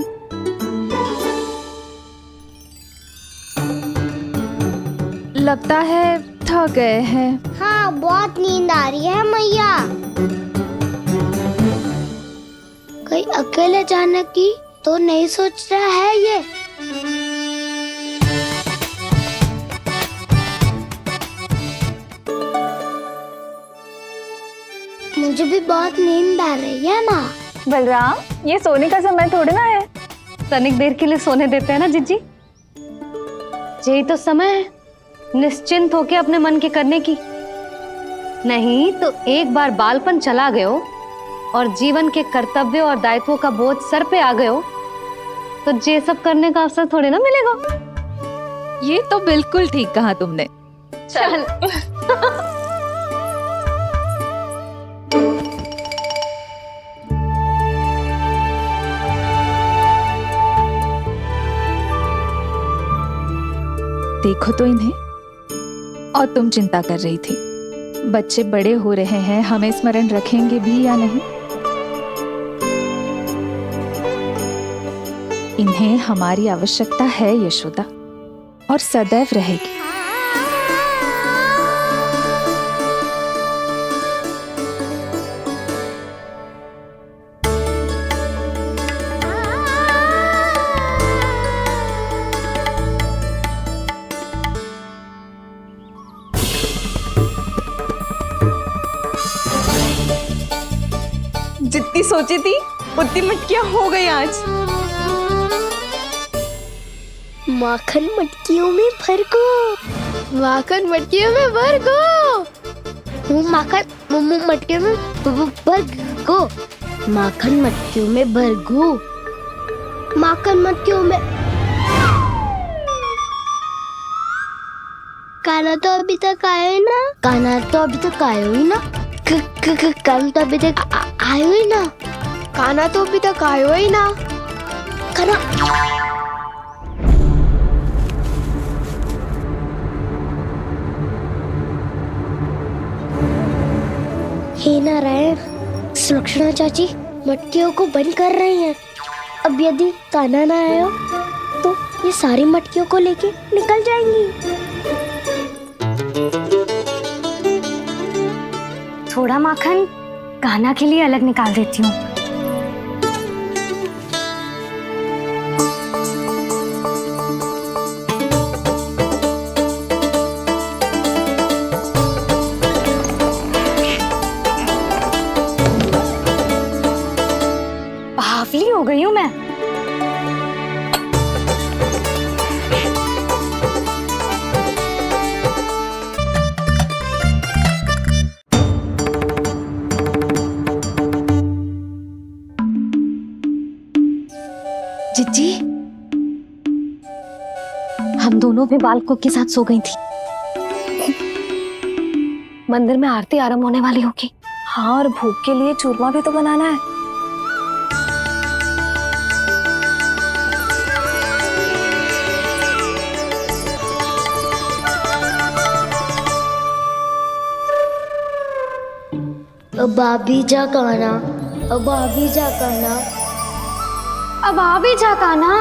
लगता है थक गए हैं। हाँ, बहुत नींद आ रही है मैया। कहीं अकेले जाने की तो नहीं सोच रहा है ये? मुझे भी बहुत नींद आ रही है माँ। बलराम, ये सोने का समय थोड़ी ना है। तनिक देर के लिए सोने देते हैं ना जिज्जी। यही तो समय है निश्चिंत होके अपने मन के करने की। नहीं तो एक बार बालपन चला गयो और जीवन के कर्तव्यों और दायित्वों का बोझ सर पे आ गयो तो ये सब करने का अवसर थोड़े ना मिलेगा। ये तो बिल्कुल ठीक कहा तुमने। चल। देखो तो इन्हें। और तुम चिंता कर रही थी बच्चे बड़े हो रहे हैं, हमें स्मरण रखेंगे भी या नहीं। इन्हें हमारी आवश्यकता है यशोदा, और सदैव रहेगी। जितनी सोची थी उतनी मटकियां हो गई आज। माखन मटकियों में भर को। माखन मटकियों में भर को। माखन मटकियों में भर को। माखन मटकियों में भर को। माखन मटकियों में। काना तो अभी तक आया ही ना। काना तो अभी तक आया ही ना। काना तो अभी तक आयो ही ना। काना तो अभी तक आयो ही ना। काना हे नारायण, सुलक्षणा चाची मटकियों को बंद कर रही हैं। अब यदि काना ना आया तो ये सारी मटकियों को लेके निकल जाएंगी। थोड़ा माखन कान्हा के लिए अलग निकाल देती हूँ। बावली हो गई हूँ मैं। जिज्जी, हम दोनों भी बालकों के साथ सो गई थी। मंदिर में आरती आरंभ होने वाली होगी। हाँ, और भूख के लिए चूरमा भी तो बनाना है। अब आ भी जा काना। अब आ भी जा काना। अब आ भी जा कान्हा।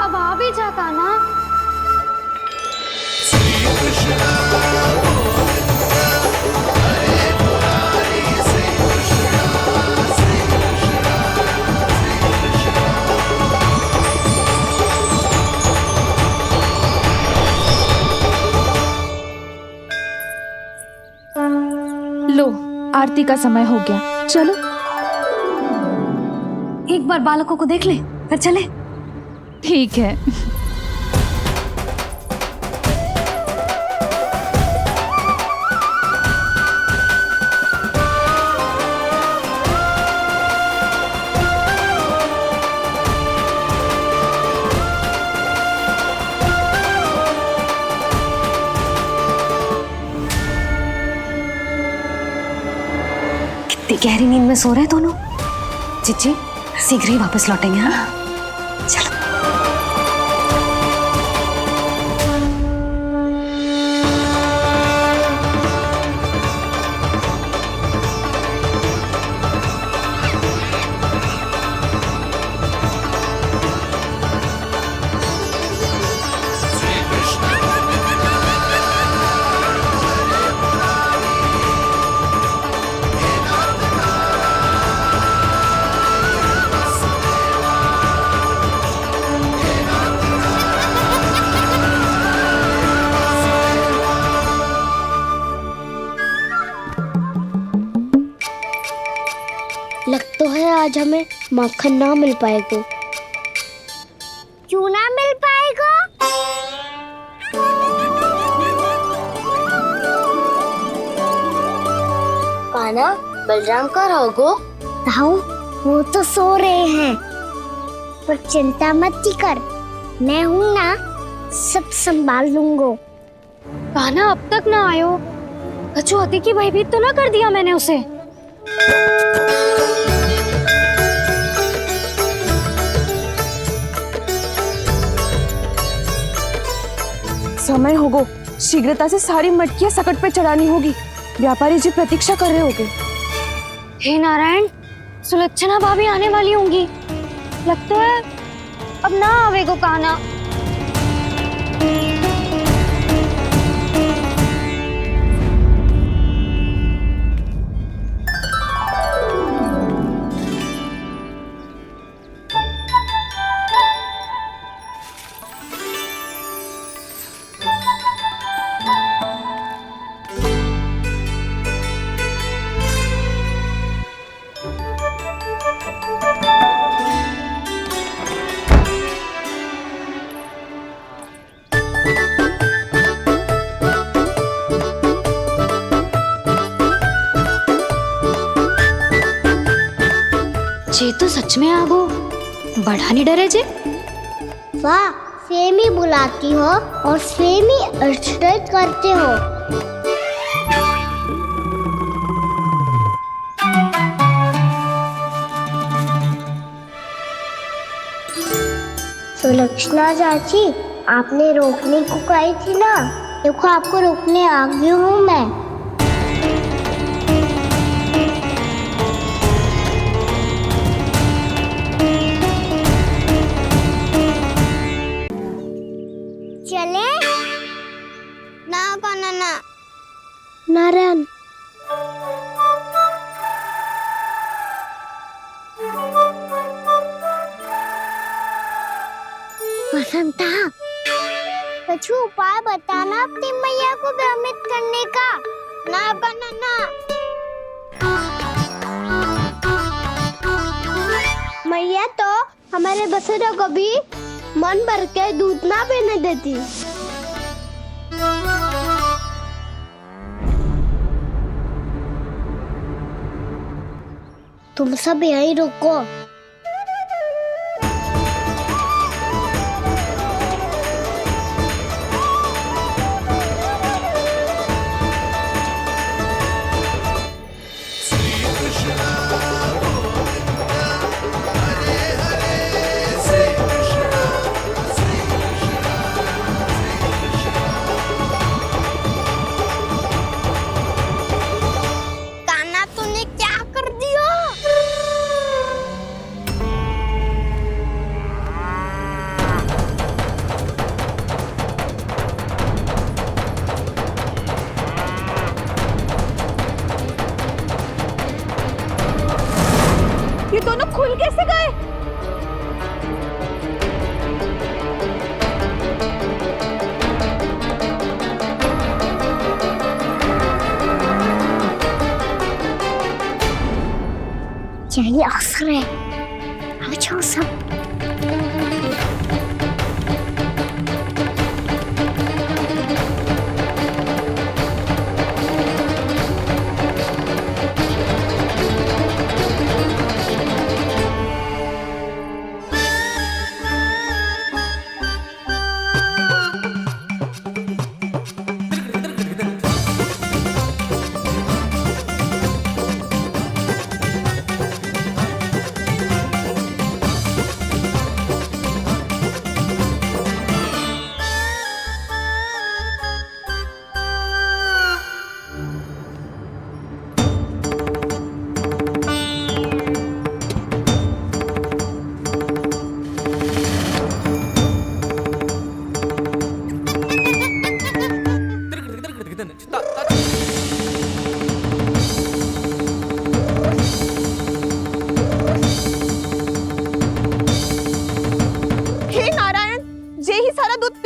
अब आ भी जा कान्हा। लो, आरती का समय हो गया, चलो। एक बार बालकों को देख ले फिर चले। ठीक है। कितनी गहरी नींद में सो रहे दोनों। जिज्जी शीघ्र ही वापस लौटेंगे। हाँ, चलो। आज हमें माखन ना मिल पाएगा। क्यों ना मिल पाएगा? कान्हा, बलराम का रहोगो? ताऊ, वो तो सो रहे हैं, पर चिंता मत कर, मैं हूँ ना, सब संभाल लूंगा। कान्हा अब तक ना आयो, कछु अति की भयभीत तो ना कर दिया मैंने उसे? समय होगो, शीघ्रता से सारी मटकियां सकट पे चढ़ानी होगी। व्यापारी जी प्रतीक्षा कर रहे होंगे। हे नारायण, सुलक्षणा भाभी आने वाली होंगी। लगता है अब ना आवेगो कान्हा। जे तो सच में आगो, बड़ा नहीं डरे जे। वाह, सेम ही बुलाती हो और सेम ही अर्चना करते हो। सुलक्षणा चाची, आपने रोकने को कही थी ना, देखो आपको रोकने आ गई हूँ मैं। चले ना कान्हा ना। नारायण, बसंता, कछु उपाय बताना अपनी मैया को भ्रमित करने का। ना कान्हा ना। मैया तो हमारे बसेरा को भी मन भर के दूध ना पीने देती। तुम सब यहीं रुको। ये दोनों खुल कैसे गए? यही अवसर है, अब जाओ सब।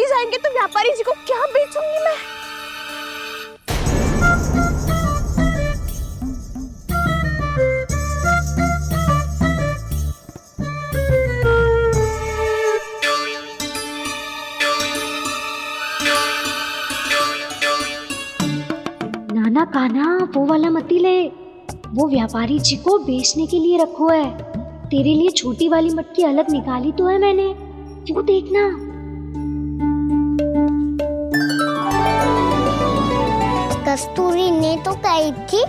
जाएंगे तो व्यापारी जी को क्या बेचूंगी मैं? कान्हा वो वाला मती ले, वो व्यापारी जी को बेचने के लिए रखो है। तेरे लिए छोटी वाली मटकी अलग निकाली तो है मैंने, वो देखना। कस्तूरी ने तो कही थी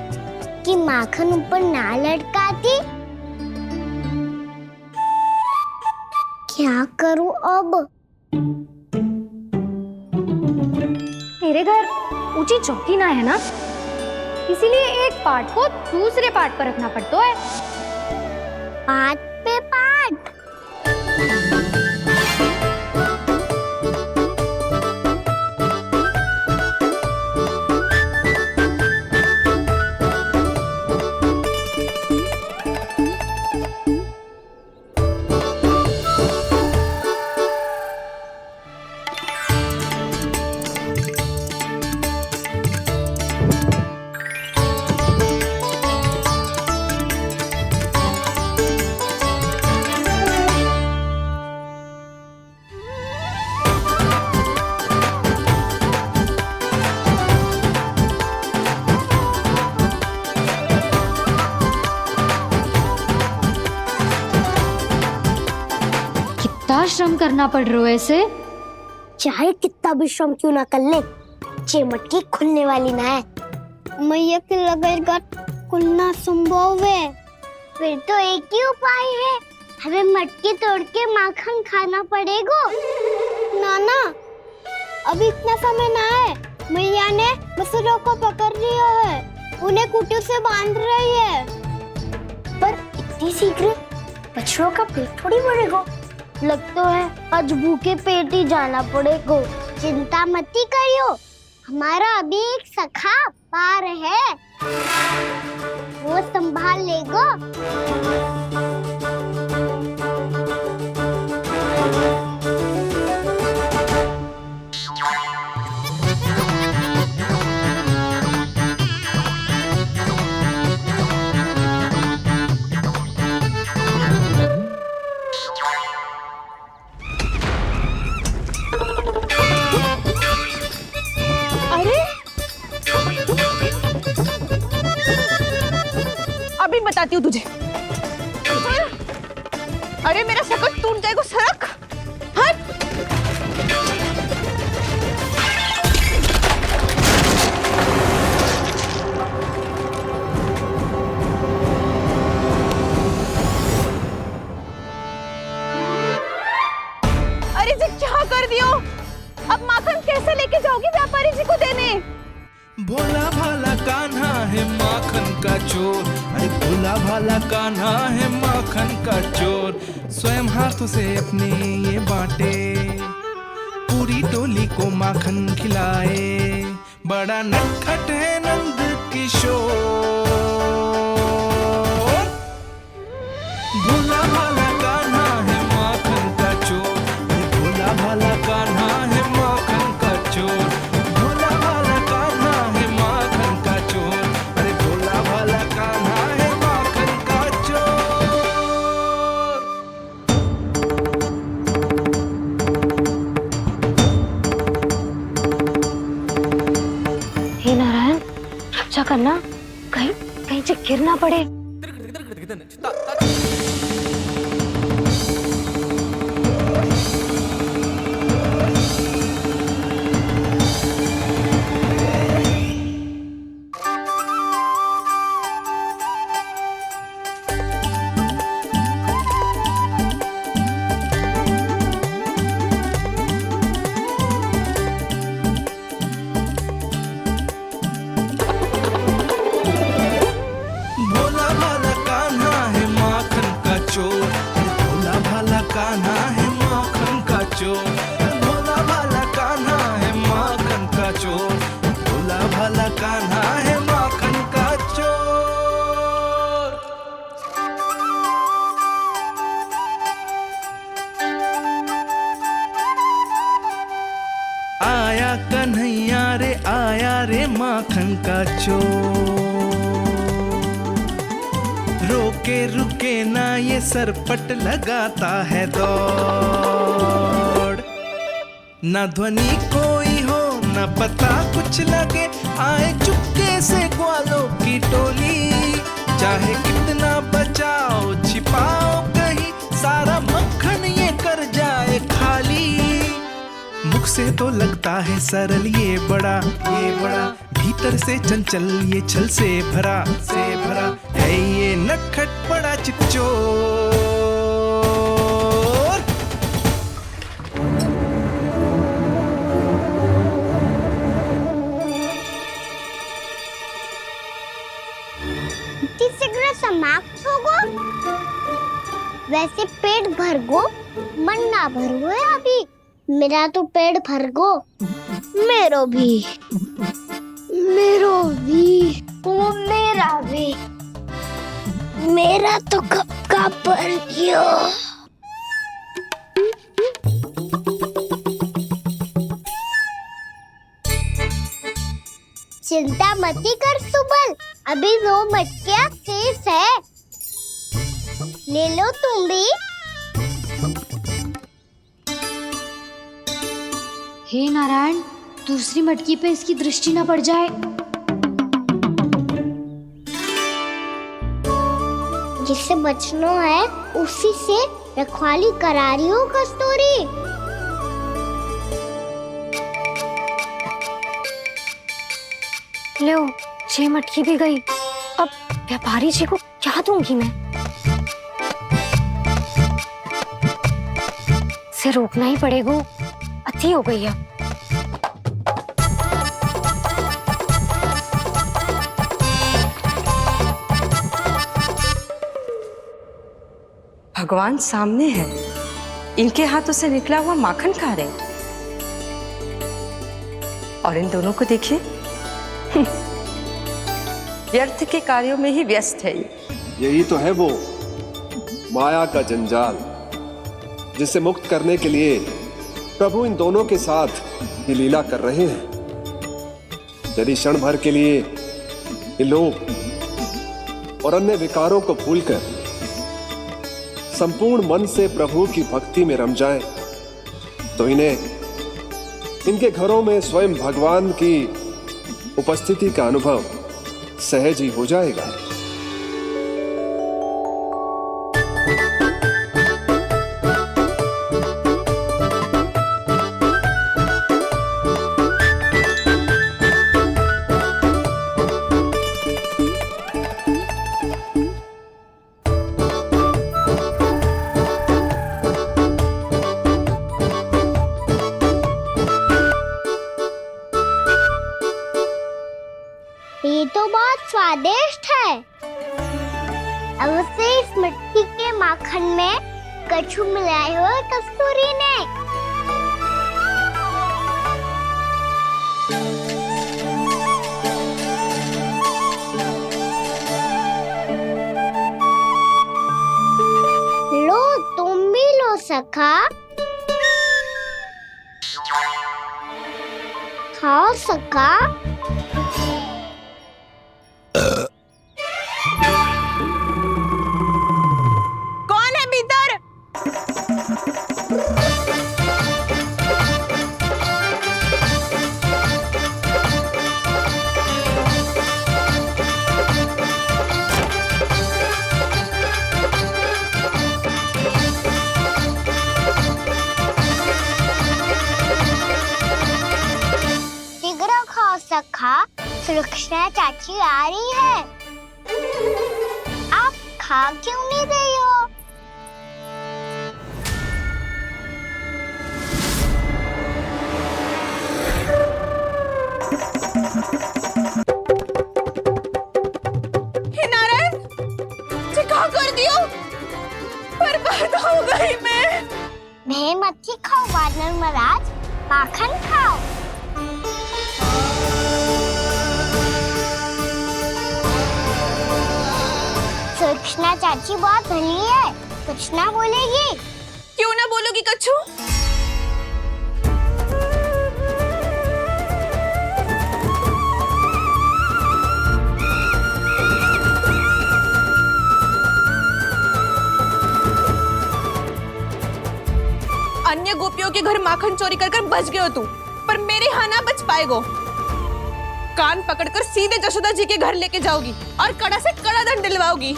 कि माखन ऊपर ना लटकाती। क्या करूं अब? मेरे घर ऊंची चौकी ना है ना, इसीलिए एक पार्ट को दूसरे पार्ट पर रखना पड़ता है। पार्ट पे पार्ट। श्रम करना पड़ रहा है ऐसे। चाहे कितना भी श्रम क्यों ना कर ले, ये मटकी खुलने वाली ना है। मैया के लगेगा खुलना संभव है। फिर तो एक ही उपाय है, हमें मटकी तोड़ के माखन खाना पड़ेगा। नाना, अभी इतना समय ना है। मैया ने बछड़ों को पकड़ लिया है, उन्हें कुटी से बांध रही है। पर इतनी शीघ्र बछड़ों का पेट थोड़ी भरेगा। लगता है आज भूखे पेट ही जाना पड़ेगा। चिंता मत करियो, हमारा अभी एक सखा पार है, वो संभाल लेगा। अभी बताती हूँ तुझे। अरे मेरा सकट टूट जाएगा, सरक। हट। अरे जी क्या कर दियो? अब माखन कैसे लेके जाओगी व्यापारी जी को देने? भोला भाला कान्हा है माखन का चोर, अरे भोला भाला कान्हा है माखन का चोर। स्वयं हाथों से अपने ये बांटे, पूरी टोली को माखन खिलाए। बड़ा नटखट है नंद किशोर। भोला भाला कान्हा है माखन का चोर, अरे भोला भाला कान्हा है माखन का चोर। करना, कहीं कहीं से गिर ना पड़े। आया कन्हैया रे, आया रे माखन का चोर। रोके रुके ना ये सरपट लगाता है दौड़। ना ध्वनि कोई हो न पता कुछ लगे, आए चुपके से ग्वालों की टोली। चाहे कितना बचाओ छिपाओ कहीं, सारा मक्खन ये कर जाए खाली। मुख से तो लगता है सरल ये बड़ा भीतर से चंचल ये छल से भरा है ये नटखट बड़ा चिच्चोर। शीघ्र समाप्त होगो, वैसे पेट भर गो मन ना भरो है अभी। मेरा तो पेट भर गो, मेरो भी वो मेरा भी, मेरा तो कब का भर गयो। चिंता मती कर सुबल, अभी 2 मटकियाँ शेष है, ले लो तुम भी। हे नारायण, दूसरी मटकी पे इसकी दृष्टि न पड़ जाए। जिससे बचना है उसी से रखवाली करा रही हो कस्तूरी। लो, 6 मटकी भी गई। अब व्यापारी जी को क्या दूंगी मैं? इसे रोकना ही पड़ेगा, अति हो गई है। भगवान सामने है, इनके हाथों से निकला हुआ माखन खा रहे, और इन दोनों को देखिए व्यर्थ के कार्यों में ही व्यस्त है। यही तो है वो माया का जंजाल, जिसे मुक्त करने के लिए प्रभु इन दोनों के साथ ये लीला कर रहे हैं। यदि क्षण भर के लिए ये लोग और अन्य विकारों को भूलकर संपूर्ण मन से प्रभु की भक्ति में रम जाएं, तो इन्हें इनके घरों में स्वयं भगवान की उपस्थिति का अनुभव सहज ही हो जाएगा। ये तो बहुत स्वादिष्ट है। अवश्य इस मिट्टी के माखन में कछु मिलाए हो कस्तूरी ने। लो, तुम भी लो सखा, खाओ सखा। कौन है भीतर? शीघ्र खाओ सखा, सुलक्षणा चाची आ रही है। आप खा क्यों नहीं रही हो? हे नारायण, क्या कर दियो? बर्बाद हो गई मैं। मच्छी खाओ वानर महाराज, माखन खाओ। सुलक्षणा चाची बहुत भली है, कुछ ना बोलेगी। क्यों ना बोलोगी कच्छू? अन्य गोपियों के घर माखन चोरी कर बच गए हो तू, पर मेरे यहाँ ना बच पाएगो। कान पकड़कर सीधे जशोदा जी के घर लेके जाओगी और कड़ा से कड़ा दंड दिलवाओगी।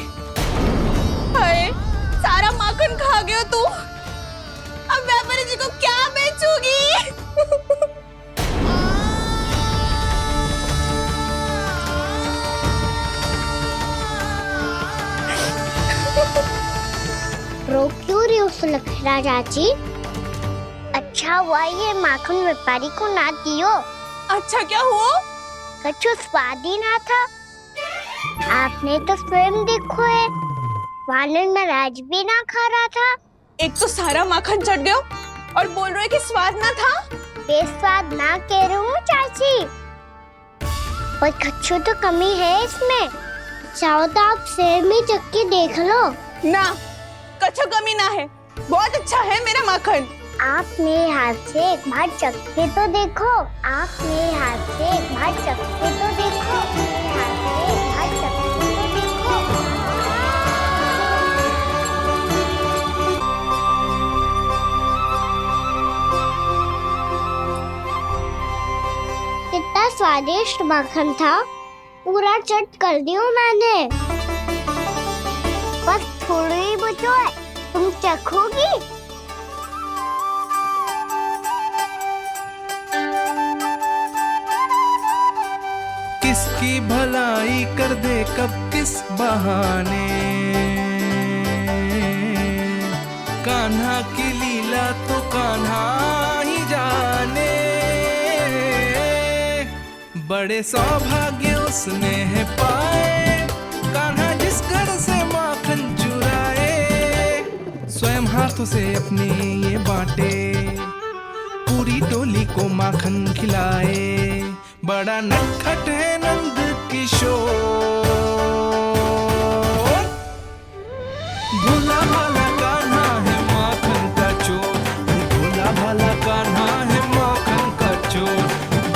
हाय, सारा माखन खा गए हो तू। अब व्यापारी जी को क्या बेचूगी? रो क्यों रही हो सुलक्षणा चाची? अच्छा हुआ ये माखन व्यापारी को ना दियो। अच्छा क्या हुआ? कछु स्वाद ही ना था। आपने तो स्वयं देखो है, वानर नाराज भी ना खा रहा था। एक तो सारा माखन चढ़ गया और बोल रहे कि स्वाद ना था। बेस्वाद ना कह रही हूँ चाची, पर कछु तो कमी है इसमें। चाहो तो आप सेब में चख के देख लो। ना, कछु कमी ना है, बहुत अच्छा है मेरा माखन। आप मेरे हाथ से एक बार चख के तो देखो। आप मेरे हाथ से एक बार चख के तो देखो। मेरे हाथ से एक बार चख के तो देखो। कितना स्वादिष्ट माखन था, पूरा चट कर दियो मैंने। बस थोड़ी ही बचो है, तुम चखोगी? किसकी भलाई कर दे कब किस बहाने, कान्हा की लीला तो कान्हा ही जाने। बड़े सौभाग्य उसने है पाए, कान्हा जिस घर से माखन चुराए, स्वयं हाथों से अपने ये बांटे, पूरी टोली को माखन खिलाए। बड़ा नटखट है नंद किशोर, भोला भाला कान्हा है माखन का चोर। भोला भाला कान्हा है माखन का चोर।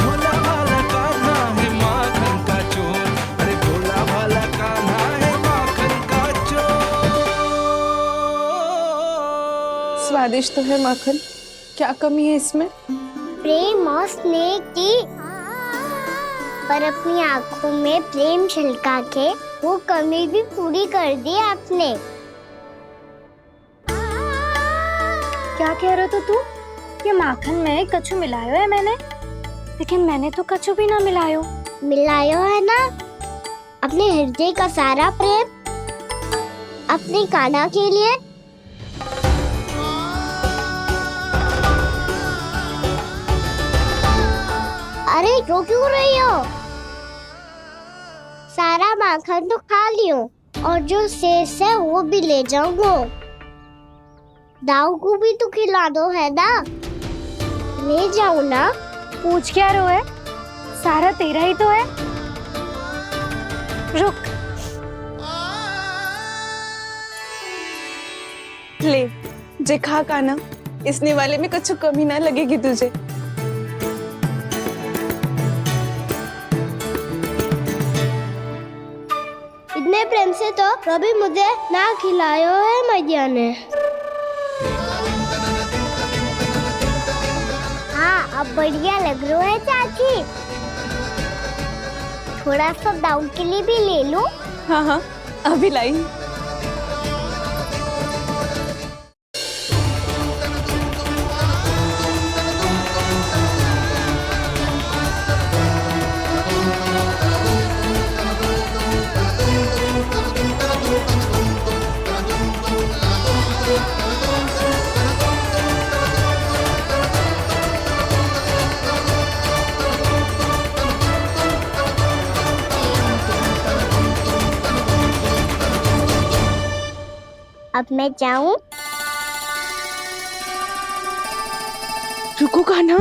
भोला भाला कान्हा है माखन का चोर। अरे भोला भाला कान्हा है माखन का चोर। स्वादिष्ट तो है माखन, क्या कमी है इसमें? प्रेम और स्नेह की, पर अपनी आंखों में प्रेम छिलका के वो कमी भी पूरी कर दी आपने। क्या कह रहे हो तू? ये माखन में कछु मिलायो है मैंने, लेकिन मैंने तो कछु भी ना मिलायो। मिलायो है ना अपने हृदय का सारा प्रेम अपनी कान्हा के लिए। अरे रो क्यों रही हो? सारा माखन तो खा लियो और जो शेष है वो भी ले जाऊंगा। दाऊ को भी तो खिला दो है ना, ले जाओ ना। पूछ क्या रो है, सारा तेरा ही तो है। रुक, ले जे खा कान्हा, इसने वाले में कछु कमी ना लगेगी तुझे। इतने प्रेम से तो कभी मुझे ना खिलायो है मैया ने। हाँ, अब बढ़िया लग रहा है चाची। थोड़ा सा दाऊ के लिए भी ले लो। हाँ हाँ, अभी लाई। अब मैं जाऊं? रुको कान्हा,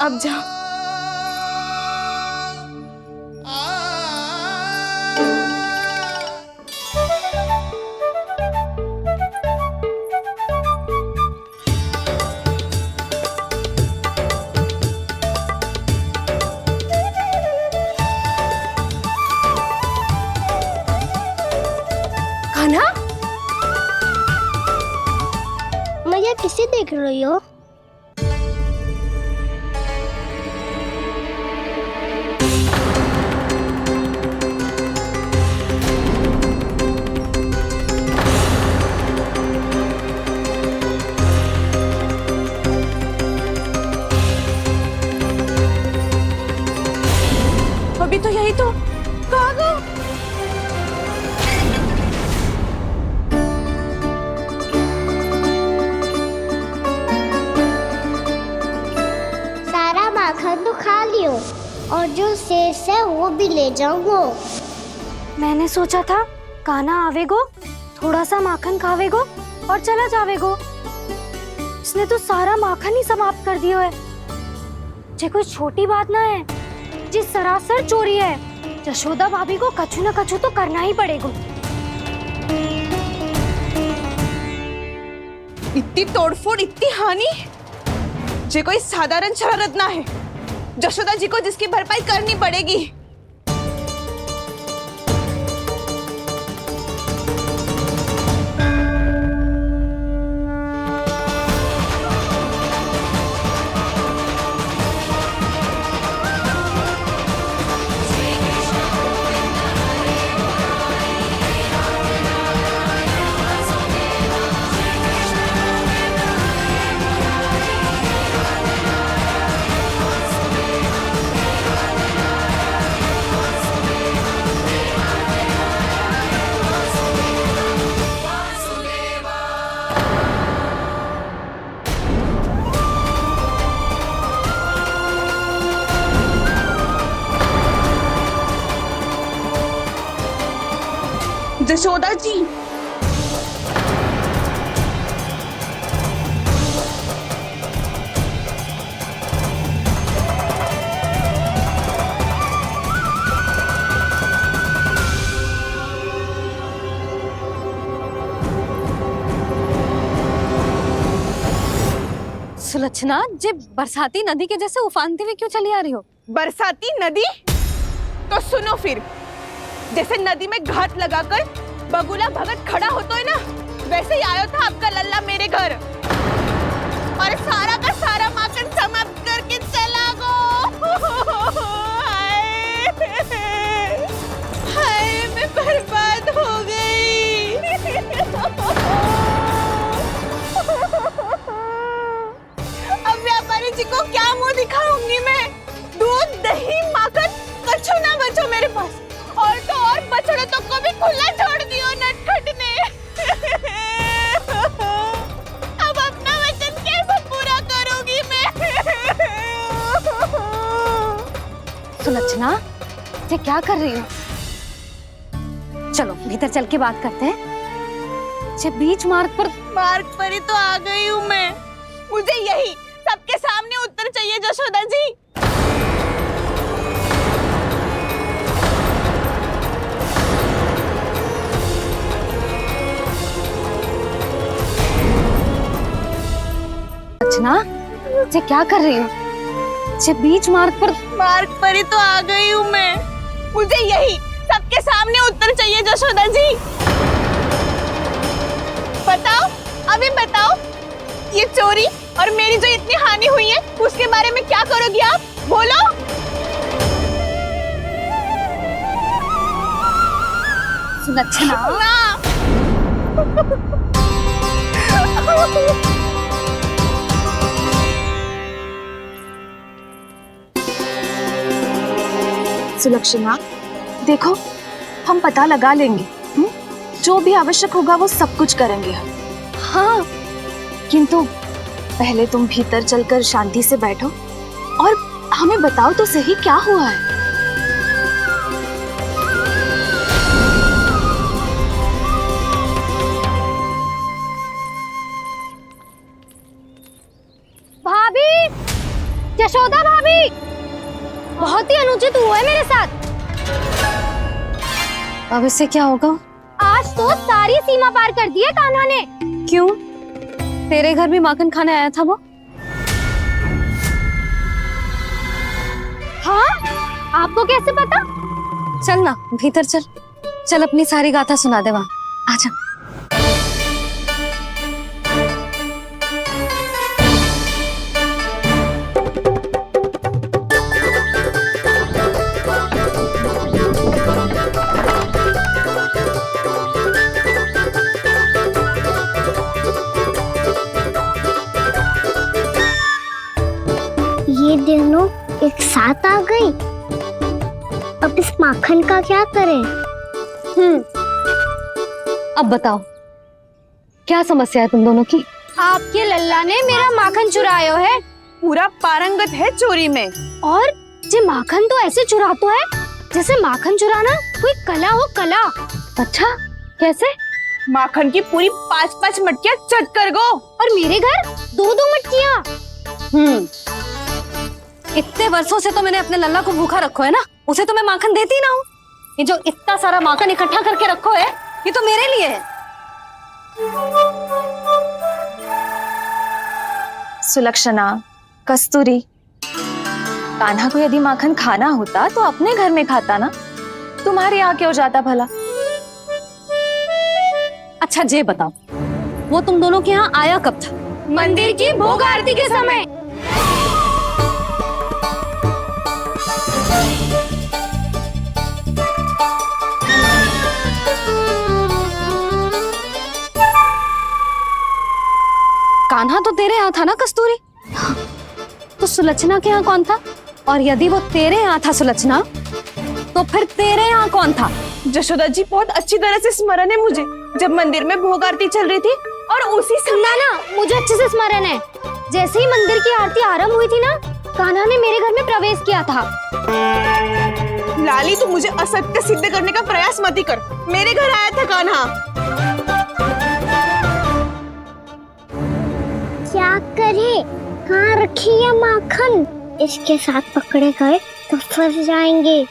अब जा। कान्हा, ये किसे देख रही हो? अभी तो यही तो कहाँ गो? सारा माखन तो खा लियो और जो शेष है वो भी ले जाऊंगो। मैंने सोचा था कान्हा आवेगो, थोड़ा सा माखन खावेगो और चला जावेगो। इसने तो सारा माखन ही समाप्त कर दियो है। ये कोई छोटी बात ना है, जी सरासर चोरी है। यशोदा भाभी को कछु न कछु तो करना ही पड़ेगा। इतनी तोड़फोड़, इतनी हानि, ये कोई साधारण शरारत ना है। यशोदा जी को जिसकी भरपाई करनी पड़ेगी। यशोदा जी, सुलक्षणा, जे बरसाती नदी के जैसे उफानते हुए क्यों चली आ रही हो? बरसाती नदी? तो सुनो फिर, जैसे नदी में घाट लगाकर बगुला भगत खड़ा होता है ना, वैसे ही आया था आपका लल्ला मेरे घर और सारा का सारा माखन समाप्त करके चला गो। हाय, मैं बर्बाद हो गई। अब व्यापारी जी को क्या मुंह दिखाऊंगी मैं? दूध, दही, माखन कछु ना बचो मेरे पास। और तो और बछड़े तो को भी खुला छोड़ दियो नटखट ने। अब अपना वचन कैसे पूरा करूंगी मैं? सुलक्षणा, ये क्या कर रही हो? चलो भीतर चल के बात करते हैं। ये बीच मार्ग पर ही तो आ गई हूँ मैं। मुझे यही सबके सामने उत्तर चाहिए यशोदा जी। सुलक्षणा, ये क्या कर रही हो? ये बीच मार्ग पर ही तो आ गई हूँ मैं। मुझे यही सबके सामने उत्तर चाहिए यशोदा जी। बताओ, अभी बताओ, ये चोरी और मेरी जो इतनी हानि हुई है उसके बारे में क्या करोगी आप? बोलो। सुलक्षणा, सुलक्षणा, देखो, हम पता लगा लेंगे। जो भी आवश्यक होगा वो सब कुछ करेंगे हम। हाँ, किंतु पहले तुम भीतर चलकर शांति से बैठो और हमें बताओ तो सही क्या हुआ है। भाभी, यशोदा भाभी, बहुत ही अनुचित हुआ है मेरे साथ। अब इससे क्या होगा? आज तो सारी सीमा पार कर दी है कान्हा ने। क्यों? तेरे घर भी माखन खाने आया था वो? हाँ, आपको कैसे पता? चल ना भीतर चल, चल अपनी सारी गाथा सुना दे वहाँ। आजा। साथ आ गई। अब इस माखन का क्या करें? अब बताओ क्या समस्या है तुम दोनों की? आपके लल्ला ने मेरा माखन चुरायो है। पूरा पारंगत है चोरी में। और जे माखन तो ऐसे चुरातो है जैसे माखन चुराना कोई कला हो, कला। अच्छा, कैसे? माखन की पूरी 5-5 मटकियां चट कर गो। और मेरे घर 2-2 मटकियां। इतने वर्षों से तो मैंने अपने लल्ला को भूखा रखो है ना, उसे तो मैं माखन देती ना हूँ। ये जो इतना सारा माखन इकट्ठा करके रखो है, ये तो मेरे लिए है। सुलक्षणा, कस्तूरी, कान्हा को यदि माखन खाना होता तो अपने घर में खाता ना, तुम्हारे यहाँ क्यों जाता भला? अच्छा ये बताओ, वो तुम दोनों के यहाँ आया कब था? मंदिर की भोग आरती के समय। कान्हा तो तेरे यहाँ था ना कस्तूरी? तो सुलक्षणा के यहाँ कौन था? और यदि वो तेरे यहाँ था सुलक्षणा, तो फिर तेरे यहाँ कौन था? जशोदा जी, बहुत अच्छी तरह से स्मरण है मुझे, जब मंदिर में भोग आरती चल रही थी और उसी समय। ना, मुझे अच्छे से स्मरण है। जैसे ही मंदिर की आरती आरंभ हुई थी ना, कान्हा ने मेरे घर में प्रवेश किया था। लाली, तू मुझे असत्य सिद्ध करने का प्रयास मत ही कर। मेरे घर आया था कान्हा। क्या करे? कहाँ रखी है माखन? इसके साथ पकड़े गए तो फंस जाएंगे।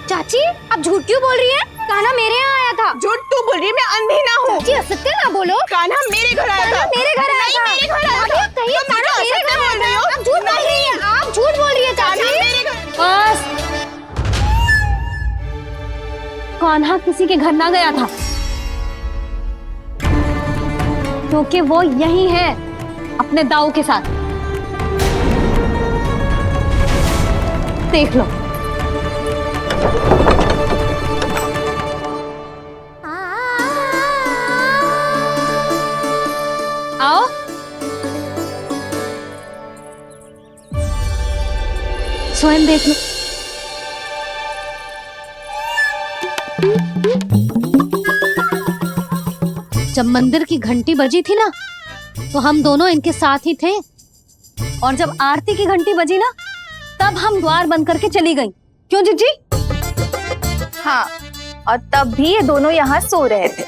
चाची, आप झूठ क्यों बोल रही हैं? कान्हा मेरे यहाँ आया था। झूठ तू बोल रही है? मैं अंधी ना हूँ। चाची, असत्य ना बोलो। कान्हा मेरे घर आया था। मेरे घर आया था। मेरे घर आया था। कहिए कान्हा मेरे घर आया था। आप झूठ बोल रही हैं। आप झूठ बोल रही है चाची। बस, कान्हा किसी के घर ना गया था, क्योंकि वो यही है अपने दाऊ के साथ। देख लो। आओ। स्वयं देख लो। जब मंदिर की घंटी बजी थी ना, तो हम दोनों इनके साथ ही थे, और जब आरती की घंटी बजी ना, तब हम द्वार बंद करके चली गई। क्यों जीजी? हाँ, और तब भी ये दोनों यहाँ सो रहे थे।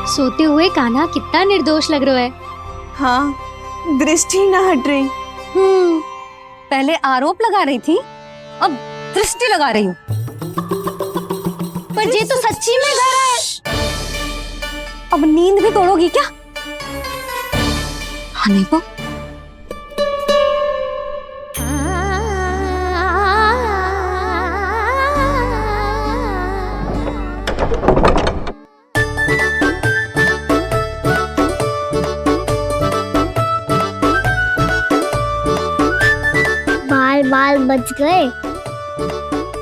सोते हुए कान्हा कितना निर्दोष लग रहा है। हाँ, दृष्टि ना हट रही। पहले आरोप लगा रही थी, अब दृष्टि लगा रही हूँ। पर ये तो सच्ची में घर है। अब नींद भी तोड़ोगी क्या? हनी को बाल बच गए।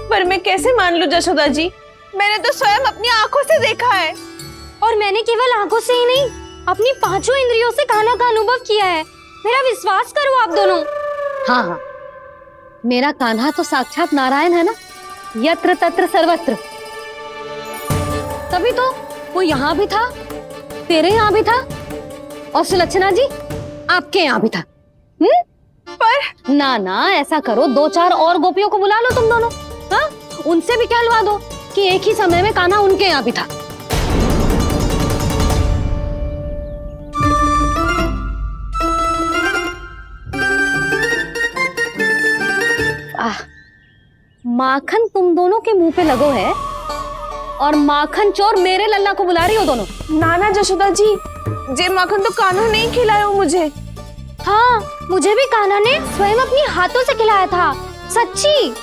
पर मैं कैसे मान लूं जशोदा जी? मैंने तो स्वयं अपनी आंखों से देखा है। और मैंने केवल आंखों से ही नहीं, अपनी 5 इंद्रियों से कान्हा का अनुभव किया है। मेरा विश्वास करो आप दोनों। हाँ हाँ, मेरा कान्हा तो साक्षात नारायण है ना, यत्र तत्र सर्वत्र। तभी तो वो यहाँ भी था, तेरे यहाँ भी था, और सुलक्षणा जी आपके यहाँ भी था। पर ना ना, ऐसा करो, 2-4 और गोपियों को बुला लो तुम दोनों। हाँ, उनसे भी कहलवा दो कि एक ही समय में कान्हा उनके यहाँ भी था। माखन तुम दोनों के मुंह पे लगो है, और माखन चोर मेरे लल्ला को बुला रही हो दोनों। नाना जशोदा जी, जे माखन तो कान्हा ने ही खिलाया हो मुझे। हाँ, मुझे भी कान्हा ने स्वयं अपनी हाथों से खिलाया था, सच्ची।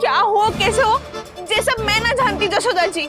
क्या हो, कैसे हो, ये सब मैं ना जानती जशोदा जी।